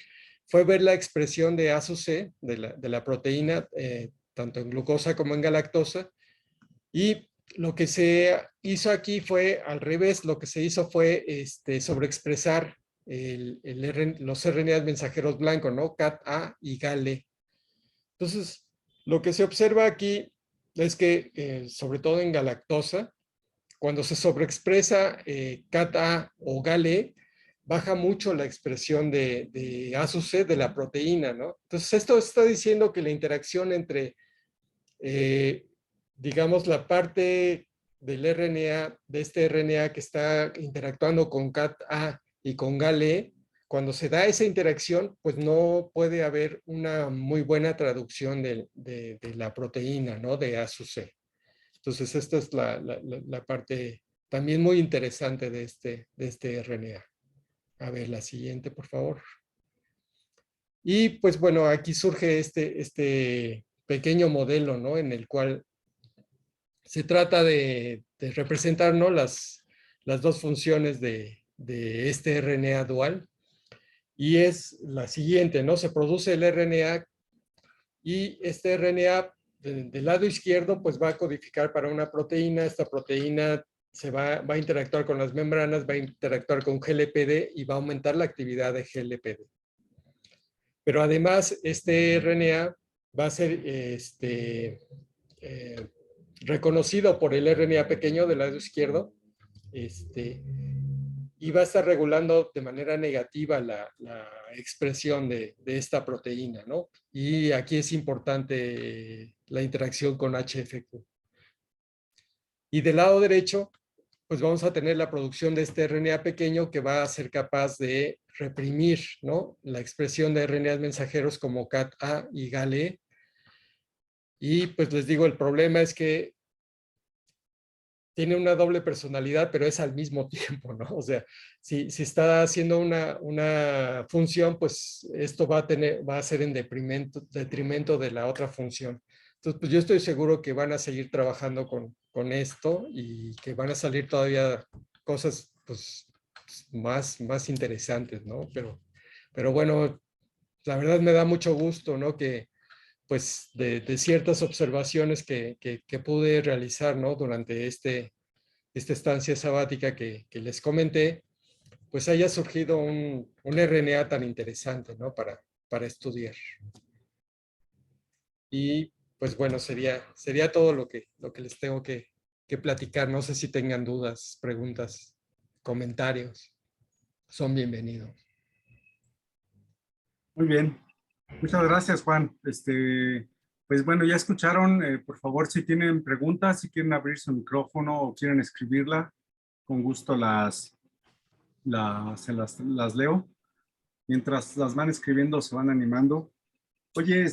fue ver la expresión de ASUC, de la proteína, tanto en glucosa como en galactosa, y lo que se hizo aquí fue al revés. Lo que se hizo fue sobreexpresar los RNAs mensajeros blancos, ¿no? CAT-A y GALE. Entonces, lo que se observa aquí es que, sobre todo en galactosa, cuando se sobreexpresa CAT-A o GALE, baja mucho la expresión de ASUC de la proteína, ¿no? Entonces, esto está diciendo que la interacción entre, digamos, la parte del RNA, de este RNA que está interactuando con CAT-A y con GALE, cuando se da esa interacción, pues no puede haber una muy buena traducción de la proteína, ¿no? De ASUC. Entonces, esta es la parte también muy interesante de este RNA. A ver, la siguiente, por favor. Y pues bueno, aquí surge este pequeño modelo, ¿no? En el cual se trata de representar, ¿no? las dos funciones de este RNA dual. Y es la siguiente, ¿no? Se produce el RNA y este RNA del lado izquierdo pues va a codificar para una proteína. Esta proteína va a interactuar con las membranas, va a interactuar con GLPD y va a aumentar la actividad de GLPD. Pero además este RNA va a ser reconocido por el RNA pequeño del lado izquierdo, y y va a estar regulando de manera negativa la expresión de esta proteína, ¿no? Y aquí es importante la interacción con HFQ. Y del lado derecho, pues vamos a tener la producción de este RNA pequeño que va a ser capaz de reprimir, ¿no?, la expresión de RNAs mensajeros como CAT-A y GAL-E. Y pues les digo, el problema es que tiene una doble personalidad, pero es al mismo tiempo, ¿no? O sea, si está haciendo una función, pues esto va a ser en detrimento de la otra función. Entonces, pues yo estoy seguro que van a seguir trabajando con esto y que van a salir todavía cosas, pues, más interesantes, ¿no? Pero bueno, la verdad me da mucho gusto, ¿no? Que pues de ciertas observaciones que pude realizar, ¿no?, durante esta estancia sabática que les comenté, pues haya surgido un RNA tan interesante, ¿no?, para estudiar. Y pues bueno, sería todo lo que les tengo que platicar. No sé si tengan dudas, preguntas, comentarios. Son bienvenidos. Muy bien. Muchas gracias, Juan. Pues bueno, ya escucharon. Por favor, si tienen preguntas, si quieren abrir su micrófono o quieren escribirla, con gusto las leo. Mientras las van escribiendo, se van animando. Oye,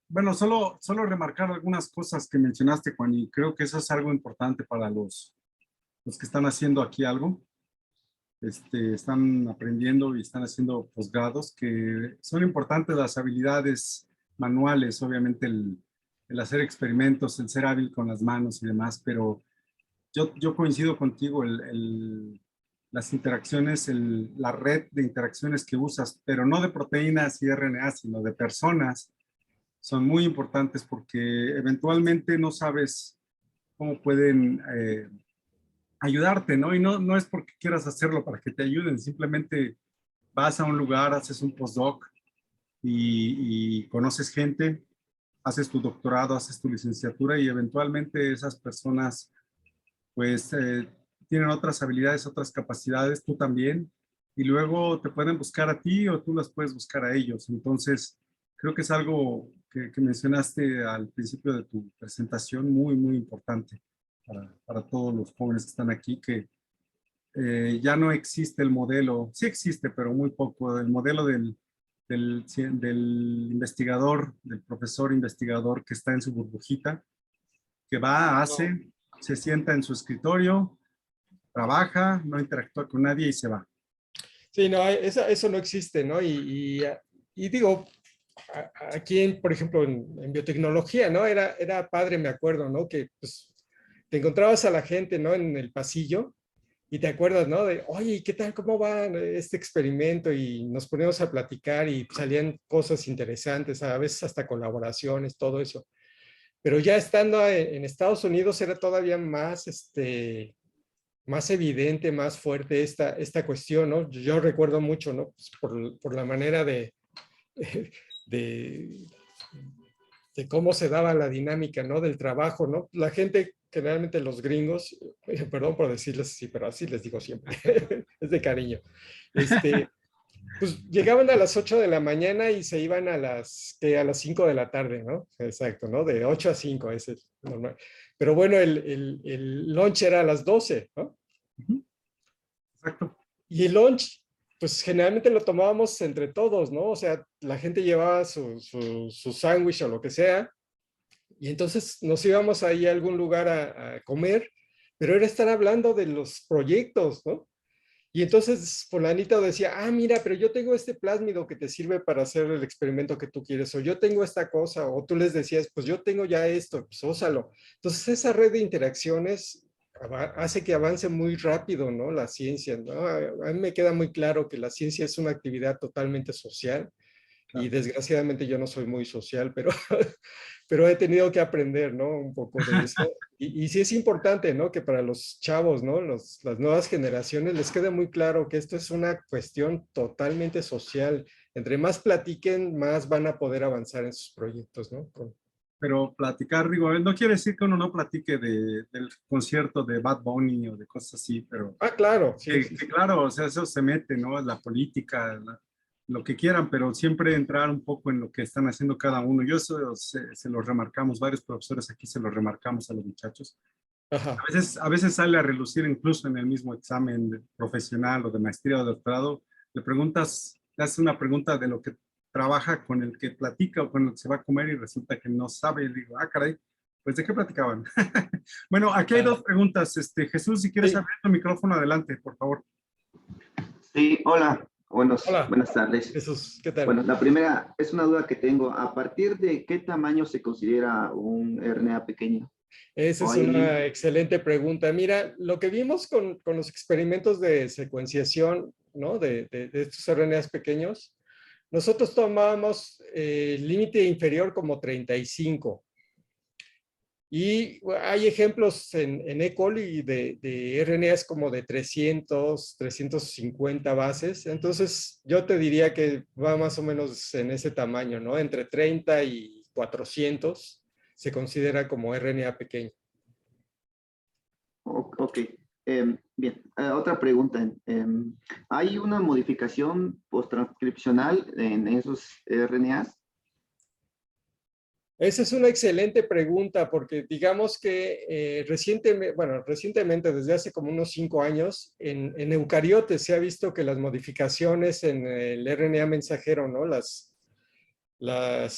bueno, solo remarcar algunas cosas que mencionaste, Juan, y creo que eso es algo importante para los que están haciendo aquí algo. Están aprendiendo y están haciendo posgrados, que son importantes las habilidades manuales, obviamente el hacer experimentos, el ser hábil con las manos y demás, pero yo coincido contigo, las interacciones, la red de interacciones que usas, pero no de proteínas y RNA, sino de personas, son muy importantes porque eventualmente no sabes cómo pueden ayudarte, ¿no? Y no es porque quieras hacerlo para que te ayuden, simplemente vas a un lugar, haces un postdoc y conoces gente, haces tu doctorado, haces tu licenciatura y eventualmente esas personas pues tienen otras habilidades, otras capacidades, tú también, y luego te pueden buscar a ti o tú las puedes buscar a ellos. Entonces, creo que es algo que mencionaste al principio de tu presentación, muy importante para todos los jóvenes que están aquí, que ya no existe el modelo, sí existe, pero muy poco, el modelo del investigador, del profesor investigador que está en su burbujita, que va, No. hace, se sienta en su escritorio, trabaja, no interactúa con nadie y se va. Sí, no, eso no existe, ¿no? Y digo, aquí, por ejemplo, en biotecnología, ¿no? Era padre, me acuerdo, ¿no? Que pues te encontrabas a la gente, ¿no?, en el pasillo y te acuerdas, ¿no? De, oye, ¿qué tal? ¿Cómo va este experimento? Y nos poníamos a platicar y salían cosas interesantes, a veces hasta colaboraciones, todo eso. Pero ya estando en Estados Unidos era todavía más evidente, más fuerte esta cuestión, ¿no? Yo recuerdo mucho, ¿no? Pues por la manera de, de cómo se daba la dinámica, ¿no?, del trabajo, ¿no? La gente, generalmente los gringos, perdón por decirles así, pero así les digo siempre, es de cariño, pues llegaban a las 8 de la mañana y se iban a las 5 de la tarde, ¿no? Exacto, ¿no? De 8 a 5, ese es normal. Pero bueno, el lunch era a las 12, ¿no? Exacto. Y el lunch, pues generalmente lo tomábamos entre todos, ¿no? O sea, la gente llevaba su sándwich o lo que sea, y entonces nos íbamos ahí a algún lugar a comer, pero era estar hablando de los proyectos, ¿no? Y entonces fulanito decía, ah, mira, pero yo tengo este plásmido que te sirve para hacer el experimento que tú quieres, o yo tengo esta cosa, o tú les decías, pues yo tengo ya esto, pues úsalo. Entonces esa red de interacciones hace que avance muy rápido, ¿no?, la ciencia, ¿no? A mí me queda muy claro que la ciencia es una actividad totalmente social y Claro. desgraciadamente yo no soy muy social, pero, pero he tenido que aprender, ¿no?, un poco de eso. Y sí es importante, ¿no?, que para los chavos, ¿no?, las nuevas generaciones les quede muy claro que esto es una cuestión totalmente social. Entre más platiquen, más van a poder avanzar en sus proyectos, ¿no? pero platicar, digo, no quiere decir que uno no platique del concierto de Bad Bunny o de cosas así, pero Ah, claro, sí, sí, que sí. claro, o sea, eso se mete, ¿no? La política, lo que quieran, pero siempre entrar un poco en lo que están haciendo cada uno. Yo eso se lo remarcamos, varios profesores aquí se lo remarcamos a los muchachos. Ajá. A veces sale a relucir incluso en el mismo examen profesional o de maestría o de doctorado, le preguntas, le haces una pregunta de lo que trabaja con el que platica o con el que se va a comer y resulta que no sabe. Y digo, ah, caray, pues ¿de qué platicaban? Bueno, aquí hay Ah, dos preguntas. Jesús, si quieres sí, abrir tu micrófono, adelante, por favor. Sí, hola, hola, buenas tardes. Jesús, ¿qué tal? Bueno, la primera es una duda que tengo. ¿A partir de qué tamaño se considera un RNA pequeño? Esa ¿O es hay un una límite? excelente pregunta. Mira, lo que vimos con los experimentos de secuenciación, ¿no? De estos RNAs pequeños, nosotros tomábamos el límite inferior como 35. Y hay ejemplos en E. coli de RNAs como de 300, 350 bases. Entonces, yo te diría que va más o menos en ese tamaño, ¿no? Entre 30 y 400 se considera como RNA pequeño. Ok. Bien, otra pregunta. ¿Hay una modificación posttranscripcional en esos RNAs? Esa es una excelente pregunta porque digamos que recientemente, desde hace como unos 5 años, en eucariotes se ha visto que las modificaciones en el RNA mensajero, ¿no? La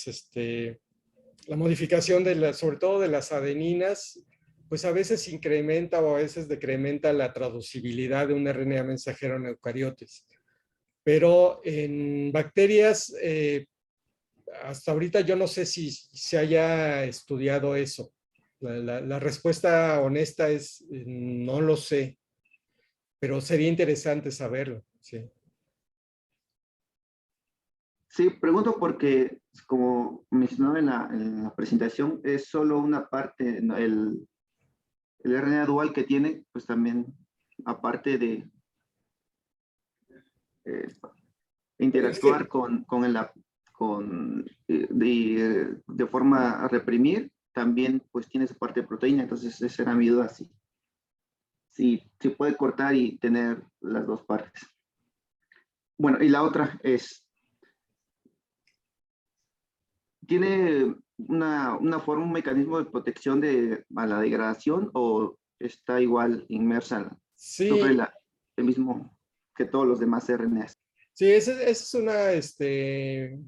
modificación sobre todo de las adeninas, pues a veces incrementa o a veces decrementa la traducibilidad de un RNA mensajero en eucariotes. Pero en bacterias, hasta ahorita yo no sé si se haya estudiado eso. La respuesta honesta es no lo sé, pero sería interesante saberlo. Sí. Sí, pregunto porque, como mencionaba en la presentación, es solo una parte, ¿no? El RNA dual que tiene, pues también, aparte de eh, Es que interactuar de forma a reprimir, también pues tiene su parte de proteína, entonces esa era mi duda, si se puede cortar y tener las dos partes. Bueno, y la otra es, ¿tiene una forma, un mecanismo de protección a la degradación o está igual inmersa, sufre sí, el mismo que todos los demás RNAs? sí, esa es una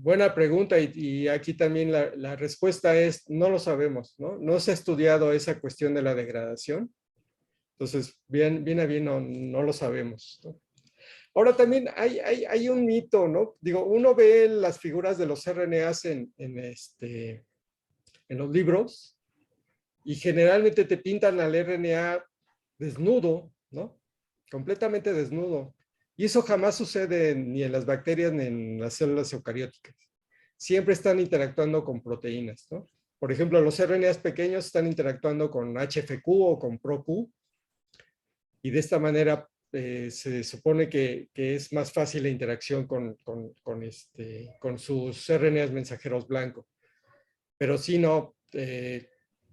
buena pregunta y aquí también la respuesta es no lo sabemos, ¿no? No se ha estudiado esa cuestión de la degradación, entonces bien a bien no lo sabemos, ¿no? Ahora también hay un mito, ¿no? Digo, uno ve las figuras de los RNAs en los libros y generalmente te pintan al RNA desnudo, ¿no? Completamente desnudo. Y eso jamás sucede ni en las bacterias ni en las células eucarióticas. Siempre están interactuando con proteínas, ¿no? Por ejemplo, los RNAs pequeños están interactuando con HFQ o con ProQ y de esta manera se supone que es más fácil la interacción con sus RNAs mensajeros blancos. Pero sí, no,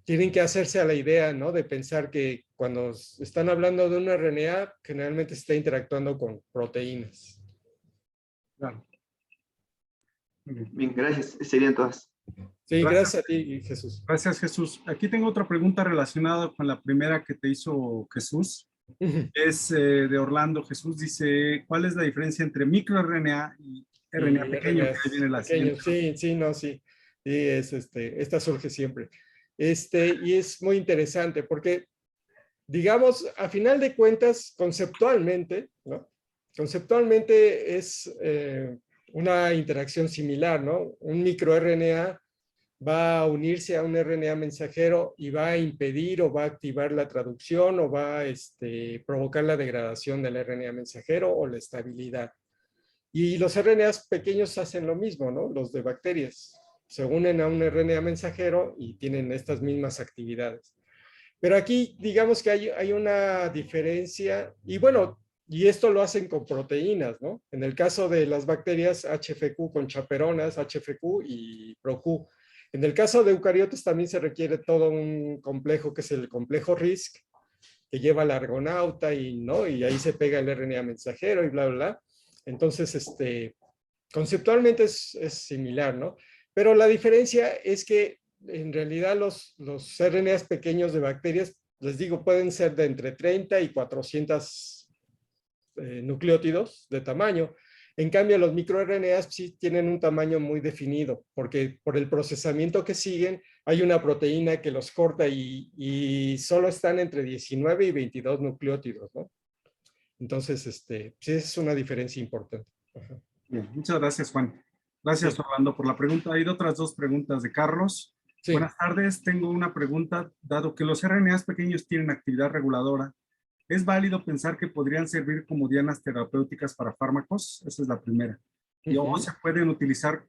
tienen que hacerse a la idea, ¿no? De pensar que cuando están hablando de un RNA, generalmente se está interactuando con proteínas. Claro. Muy bien. Bien, gracias. Serían todas. Sí, Gracias, gracias a ti, Jesús. gracias, Jesús. Aquí tengo otra pregunta relacionada con la primera que te hizo Jesús. Es de Orlando. Jesús dice, ¿cuál es la diferencia entre microRNA y RNA Y pequeño? Que ahí RNAs viene la siguiente. pequeños, sí, sí, no, sí. Sí, esta surge siempre. Y es muy interesante porque, digamos, a final de cuentas, conceptualmente, ¿no? Conceptualmente es una interacción similar, ¿no? Un microRNA va a unirse a un RNA mensajero y va a impedir o va a activar la traducción o va a provocar la degradación del RNA mensajero o la estabilidad. Y los RNAs pequeños hacen lo mismo, ¿no? Los de bacterias se unen a un RNA mensajero y tienen estas mismas actividades. Pero aquí digamos que hay una diferencia y bueno, y esto lo hacen con proteínas, ¿no? En el caso de las bacterias HFQ con chaperonas, HFQ y ProQ. En el caso de eucariotes también se requiere todo un complejo que es el complejo RISC, que lleva al argonauta y, ¿no? Y ahí se pega el RNA mensajero y bla, bla, bla. Entonces, conceptualmente es similar, ¿no? Pero la diferencia es que en realidad los RNAs pequeños de bacterias, les digo, pueden ser de entre 30 y 400 nucleótidos de tamaño. En cambio, los microRNAs sí tienen un tamaño muy definido, porque por el procesamiento que siguen, hay una proteína que los corta y solo están entre 19 y 22 nucleótidos, ¿no? Entonces, sí es una diferencia importante. Ajá. Bien, muchas gracias, Juan. Gracias, Sí. Orlando, por la pregunta. Hay otras dos preguntas de Carlos. Sí. Buenas tardes, tengo una pregunta. Dado que los RNAs pequeños tienen actividad reguladora, ¿es válido pensar que podrían servir como dianas terapéuticas para fármacos? Esa es la primera. Y o se pueden utilizar,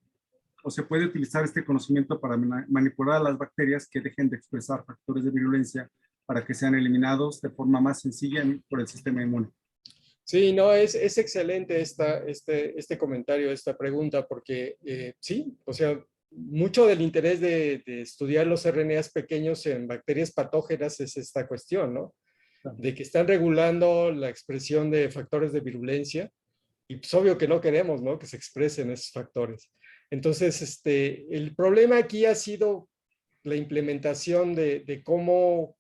o se puede utilizar este conocimiento para manipular a las bacterias que dejen de expresar factores de virulencia para que sean eliminados de forma más sencilla por el sistema inmune. Sí, no, es excelente este comentario, esta pregunta, porque sí, o sea, mucho del interés de estudiar los RNAs pequeños en bacterias patógenas es esta cuestión, ¿no? De que están regulando la expresión de factores de virulencia y pues obvio que no queremos, ¿no? Que se expresen esos factores. Entonces, el problema aquí ha sido la implementación de cómo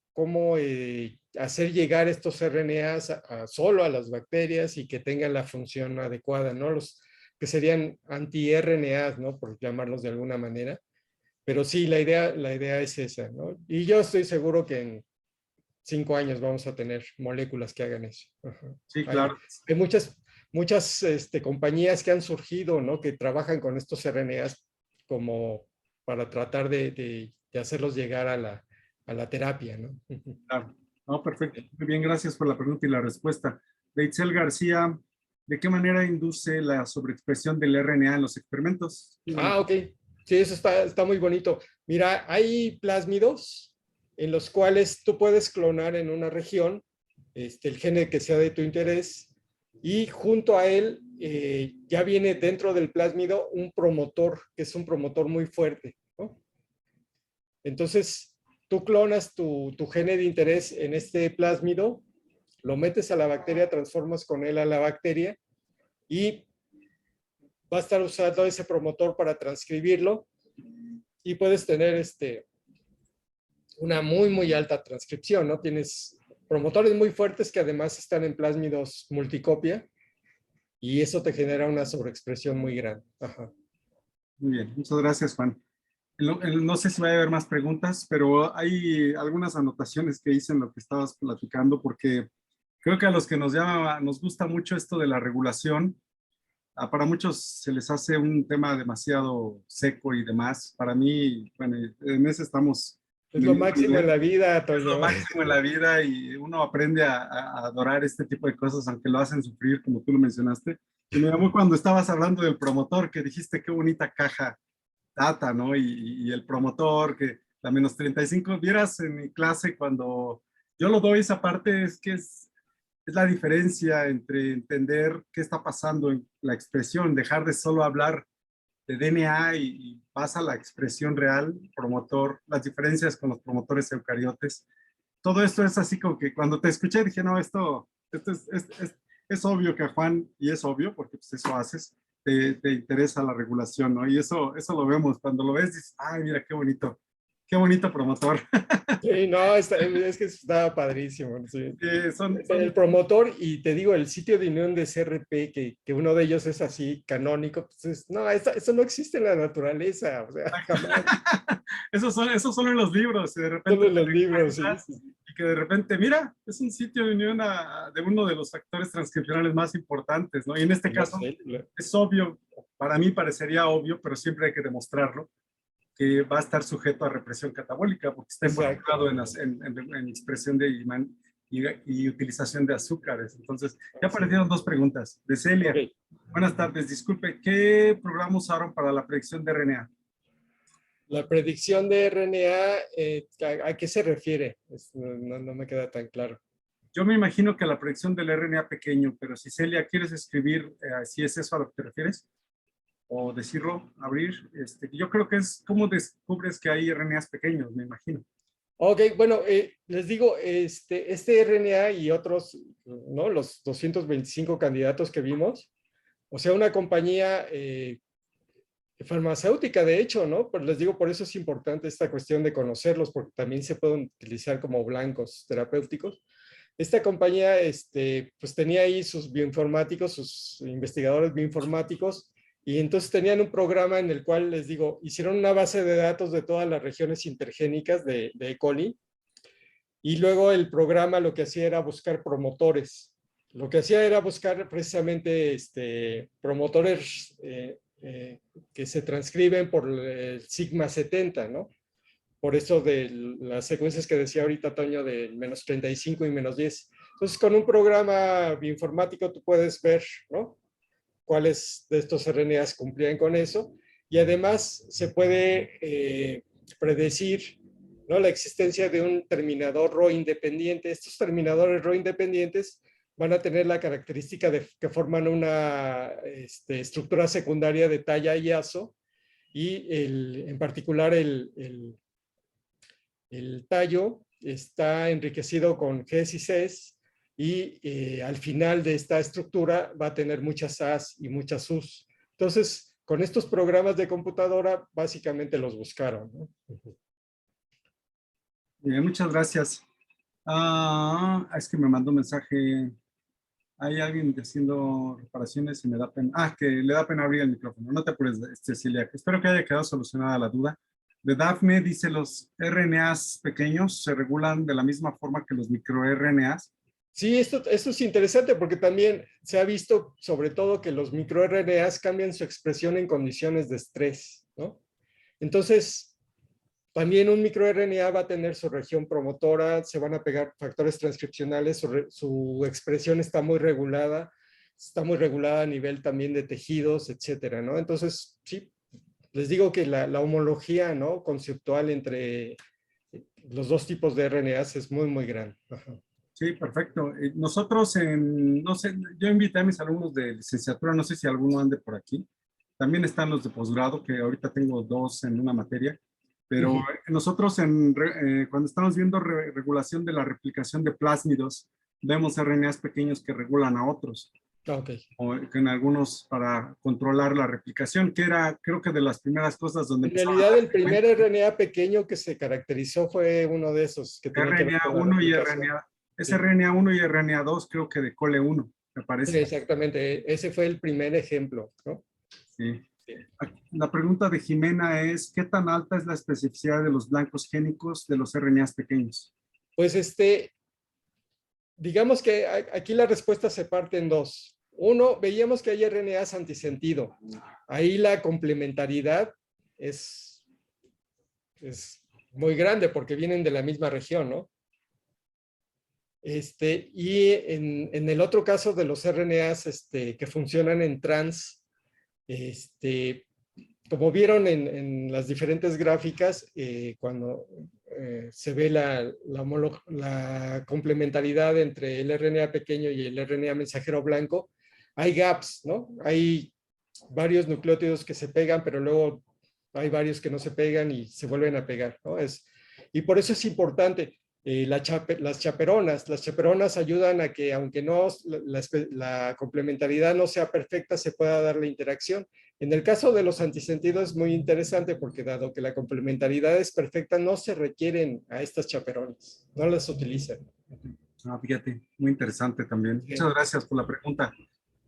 hacer llegar estos RNAs solo a las bacterias y que tengan la función adecuada, ¿no? Los que serían anti-RNAs, ¿no? Por llamarlos de alguna manera. Pero sí, la idea es esa, ¿no? Y yo estoy seguro que en 5 años vamos a tener moléculas que hagan eso. Ajá. Sí, claro. Hay muchas compañías que han surgido, ¿no? Que trabajan con estos RNAs como para tratar de hacerlos llegar a la terapia, ¿no? Claro. No, perfecto. Muy bien, gracias por la pregunta y la respuesta. Deitzel García, ¿de qué manera induce la sobreexpresión del RNA en los experimentos? Ok. Sí, eso está muy bonito. Mira, hay plásmidos en los cuales tú puedes clonar en una región el gene que sea de tu interés y junto a él ya viene dentro del plásmido un promotor, que es un promotor muy fuerte, ¿no? Entonces, tú clonas tu gene de interés en este plásmido, lo metes a la bacteria, transformas con él a la bacteria y va a estar usando ese promotor para transcribirlo y puedes tener una muy, muy alta transcripción, ¿no? Tienes promotores muy fuertes que además están en plásmidos multicopia y eso te genera una sobreexpresión muy grande. Ajá. Muy bien, muchas gracias, Juan. No sé si va a haber más preguntas, pero hay algunas anotaciones que hice en lo que estabas platicando, porque creo que a los que nos gusta mucho esto de la regulación, para muchos se les hace un tema demasiado seco y demás. Para mí, bueno, en ese estamos. Es lo máximo en la vida, Es lo Toño. máximo en la vida y uno aprende a adorar este tipo de cosas, aunque lo hacen sufrir, como tú lo mencionaste. Y me llamó cuando estabas hablando del promotor, que dijiste qué bonita caja data, ¿no? Y el promotor, que la -35, vieras en mi clase cuando yo lo doy esa parte, es que es la diferencia entre entender qué está pasando en la expresión, dejar de solo hablar de DNA y pasa a la expresión real, promotor, las diferencias con los promotores eucariotes. Todo esto es así como que cuando te escuché dije, no, esto es obvio que a Juan, y es obvio porque pues eso haces, te interesa la regulación, ¿no? Y eso lo vemos, cuando lo ves dices, ay, mira qué bonito promotor. Sí, no, es que está padrísimo. Sí. Son El promotor y te digo, el sitio de unión de CRP, que uno de ellos es así canónico, pues no, eso no existe en la naturaleza, o sea, jamás. Esos son en los libros, y de repente Solo en los libros, sí. y que de repente, mira, es un sitio de unión de uno de los factores transcripcionales más importantes, ¿no? Y en este caso es obvio, para mí parecería obvio, pero siempre hay que demostrarlo, que va a estar sujeto a represión catabólica porque está involucrado en expresión de imán y utilización de azúcares. Entonces, ya aparecieron dos preguntas. De Celia. Okay. Buenas tardes, disculpe, ¿qué programa usaron para la predicción de RNA? La predicción de RNA, ¿a qué se refiere? No me queda tan claro. Yo me imagino que la predicción del RNA pequeño, pero si Celia, ¿quieres escribir si es eso a lo que te refieres? o decirlo, abrir. Yo creo que es como descubres que hay RNAs pequeños, me imagino. Ok, bueno, les digo, este RNA y otros, ¿no? Los 225 candidatos que vimos, o sea, una compañía farmacéutica, de hecho, ¿no? Pero les digo, por eso es importante esta cuestión de conocerlos, porque también se pueden utilizar como blancos terapéuticos. Esta compañía, pues tenía ahí sus bioinformáticos, sus investigadores bioinformáticos, y entonces tenían un programa en el cual, les digo, hicieron una base de datos de todas las regiones intergénicas de E. coli, y luego el programa lo que hacía era buscar promotores. Lo que hacía era buscar precisamente promotores que se transcriben por el sigma 70, ¿no? Por eso de las secuencias que decía ahorita Toño de menos 35 y menos 10. Entonces, con un programa bioinformático tú puedes ver, ¿no? Cuáles de estos RNAs cumplían con eso. Y además se puede predecir, ¿no? La existencia de un terminador Rho independiente. Estos terminadores Rho independientes van a tener la característica de que forman una estructura secundaria de talla IASO, y en particular el tallo está enriquecido con Gs y Cs, y al final de esta estructura va a tener muchas As y muchas Us. Entonces, con estos programas de computadora, básicamente los buscaron, ¿no? Bien, muchas gracias. Es que me mandó un mensaje. Hay alguien haciendo reparaciones y me da pena. Que le da pena abrir el micrófono. No te apures, Cecilia. Espero que haya quedado solucionada la duda. De Dafne dice, los RNAs pequeños se regulan de la misma forma que los microRNAs. Sí, esto es interesante porque también se ha visto sobre todo que los microRNAs cambian su expresión en condiciones de estrés, ¿no? Entonces, también un microRNA va a tener su región promotora, se van a pegar factores transcripcionales, su expresión está muy regulada a nivel también de tejidos, etcétera, ¿no? Entonces, sí, les digo que la homología, ¿no? Conceptual entre los dos tipos de RNAs es muy, muy grande. Ajá. Sí, perfecto. Nosotros no sé, yo invité a mis alumnos de licenciatura, no sé si alguno ande por aquí. También están los de posgrado, que ahorita tengo 2 en una materia. Pero nosotros cuando estamos viendo regulación de la replicación de plásmidos, vemos RNAs pequeños que regulan a otros. Okay. O que en algunos para controlar la replicación, que era creo que de las primeras cosas donde... En realidad el primer RNA pequeño que se caracterizó fue uno de esos que tenía que ver con la RNA1 y replicación. es RNA1 y RNA2 creo que de cole1, me parece. Sí, exactamente, ese fue el primer ejemplo, ¿no? Sí. La pregunta de Jimena es, ¿qué tan alta es la especificidad de los blancos génicos de los RNAs pequeños? Pues digamos que aquí la respuesta se parte en dos. Uno, veíamos que hay RNAs antisentido. Ahí la complementariedad es muy grande porque vienen de la misma región, ¿no? Y en el otro caso de los RNAs que funcionan en trans, como vieron en las diferentes gráficas, cuando se ve la complementariedad entre el RNA pequeño y el RNA mensajero blanco, hay gaps, ¿no? Hay varios nucleótidos que se pegan, pero luego hay varios que no se pegan y se vuelven a pegar, ¿no? Y por eso es importante. Las chaperonas ayudan a que, aunque no la complementariedad no sea perfecta, se pueda dar la interacción. En el caso de los antisentidos es muy interesante porque dado que la complementariedad es perfecta, no se requieren a estas chaperonas, no las utilizan. Fíjate, muy interesante también. Sí. Muchas gracias por la pregunta.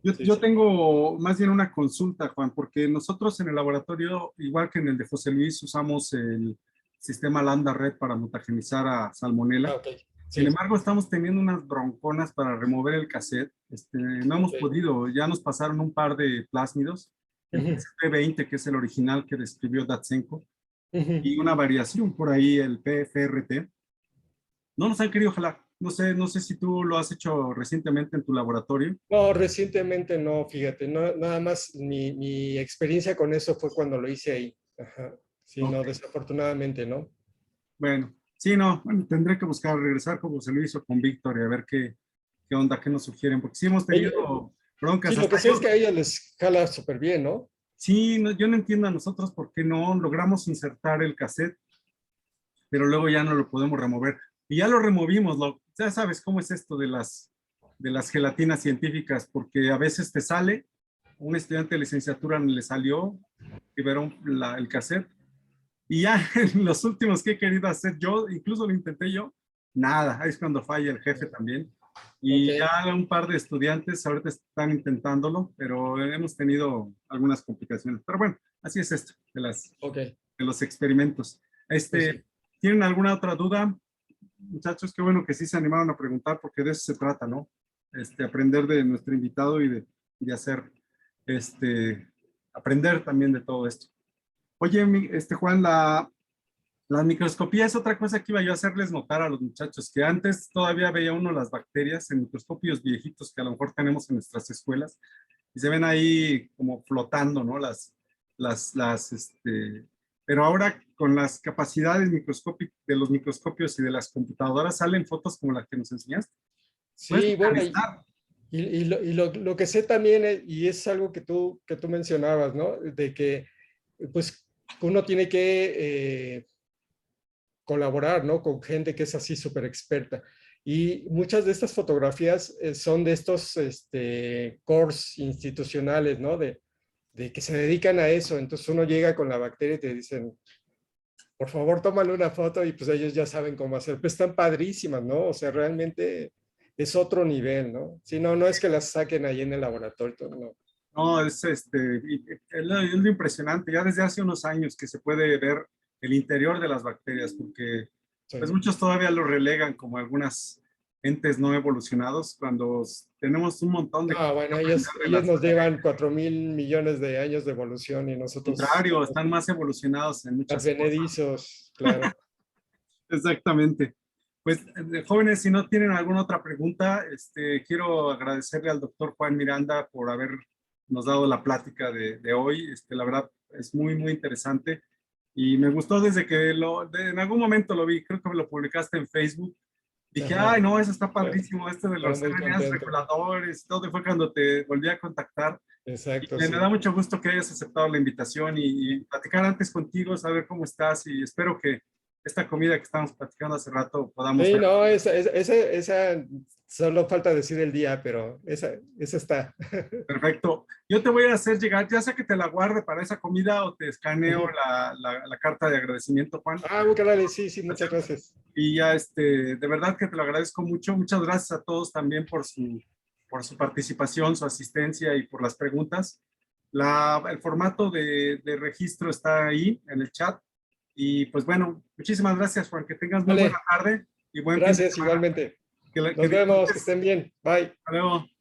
Yo tengo más bien una consulta, Juan, porque nosotros en el laboratorio, igual que en el de José Luis, usamos el sistema Lambda Red para mutagenizar a Salmonella. Okay. Sí. Sin embargo, estamos teniendo unas bronconas para remover el cassette. No hemos podido, ya nos pasaron un par de plásmidos, el P20, que es el original que describió Datsenko, y una variación por ahí, el PFRT. No nos han querido jalar. No sé si tú lo has hecho recientemente en tu laboratorio. No, recientemente no, fíjate, no, nada más mi experiencia con eso fue cuando lo hice ahí. Ajá. Sí, okay. No, desafortunadamente no. Bueno, sí, no, bueno, tendré que buscar regresar como se lo hizo con Víctor y a ver qué onda, qué nos sugieren, porque sí hemos tenido broncas. Sí, lo que sí es que a ellos les jala súper bien, ¿no? Sí, yo no entiendo a nosotros por qué no logramos insertar el cassette, pero luego ya no lo podemos remover. Y ya lo removimos, ya sabes cómo es esto de las gelatinas científicas, porque a veces te sale, un estudiante de licenciatura le salió, liberó el cassette, y ya en los últimos que he querido hacer yo, incluso lo intenté yo, nada, ahí es cuando falla el jefe también. Y Ok. ya un par de estudiantes ahorita están intentándolo, pero hemos tenido algunas complicaciones. Pero bueno, así es esto, Ok, de los experimentos. pues sí. ¿Tienen alguna otra duda? Muchachos, qué bueno que sí se animaron a preguntar, porque de eso se trata, ¿no? Aprender de nuestro invitado y de hacer, aprender también de todo esto. Oye, Juan, la microscopía es otra cosa que iba yo a hacerles notar a los muchachos, que antes todavía veía uno las bacterias en microscopios viejitos que a lo mejor tenemos en nuestras escuelas, y se ven ahí como flotando, ¿no? Pero ahora con las capacidades de los microscopios y de las computadoras salen fotos como las que nos enseñaste. Puedes Sí, bueno, analizar. lo que sé también, y es algo que tú mencionabas, ¿no? De que, pues, uno tiene que colaborar, ¿no? Con gente que es así súper experta. Y muchas de estas fotografías son de estos cores institucionales, ¿no? De que se dedican a eso. Entonces uno llega con la bacteria y te dicen, por favor, tómale una foto y pues ellos ya saben cómo hacer. Pues están padrísimas, ¿no? O sea, realmente es otro nivel, ¿no? Si no, no es que las saquen ahí en el laboratorio, no. No, es lo impresionante. Ya desde hace unos años que se puede ver el interior de las bacterias, porque Sí. pues muchos todavía lo relegan como algunas entes no evolucionados, cuando tenemos un montón de Ah, cosas que bueno, aprender de ellos las nos llevan 4.000 millones de años de evolución y nosotros contrario, están más evolucionados en muchas cosas. advenedizos, claro. Exactamente. Pues, jóvenes, si no tienen alguna otra pregunta, quiero agradecerle al doctor Juan Miranda por habernos dado la plática de hoy. La verdad es muy, muy interesante. Y me gustó desde que en algún momento lo vi, creo que lo publicaste en Facebook. Dije, Ajá. ay, no, eso está Bueno, padrísimo, de pero los muy RNAs contento. reguladores, todo. Y fue cuando te volví a contactar. Y Exacto, me da sí. mucho gusto que hayas aceptado la invitación y platicar antes contigo, saber cómo estás, y espero que esta comida que estábamos platicando hace rato podamos Sí, ver. no, esa solo falta decir el día, pero esa está. Perfecto. Yo te voy a hacer llegar, ya sea que te la guarde para esa comida o te escaneo Ujú. la carta de agradecimiento, Juan. Ah, muy dale, sí, sí, muchas gracias. Y ya, de verdad que te lo agradezco mucho. Muchas gracias a todos también por su participación, su asistencia y por las preguntas. El formato de registro está ahí en el chat. Y pues bueno, muchísimas gracias, Juan. Que tengas muy buena Vale, tarde y buen fin de gracias semana. igualmente. Que Nos vemos, que disfrutes. estén bien. Bye. Hasta luego.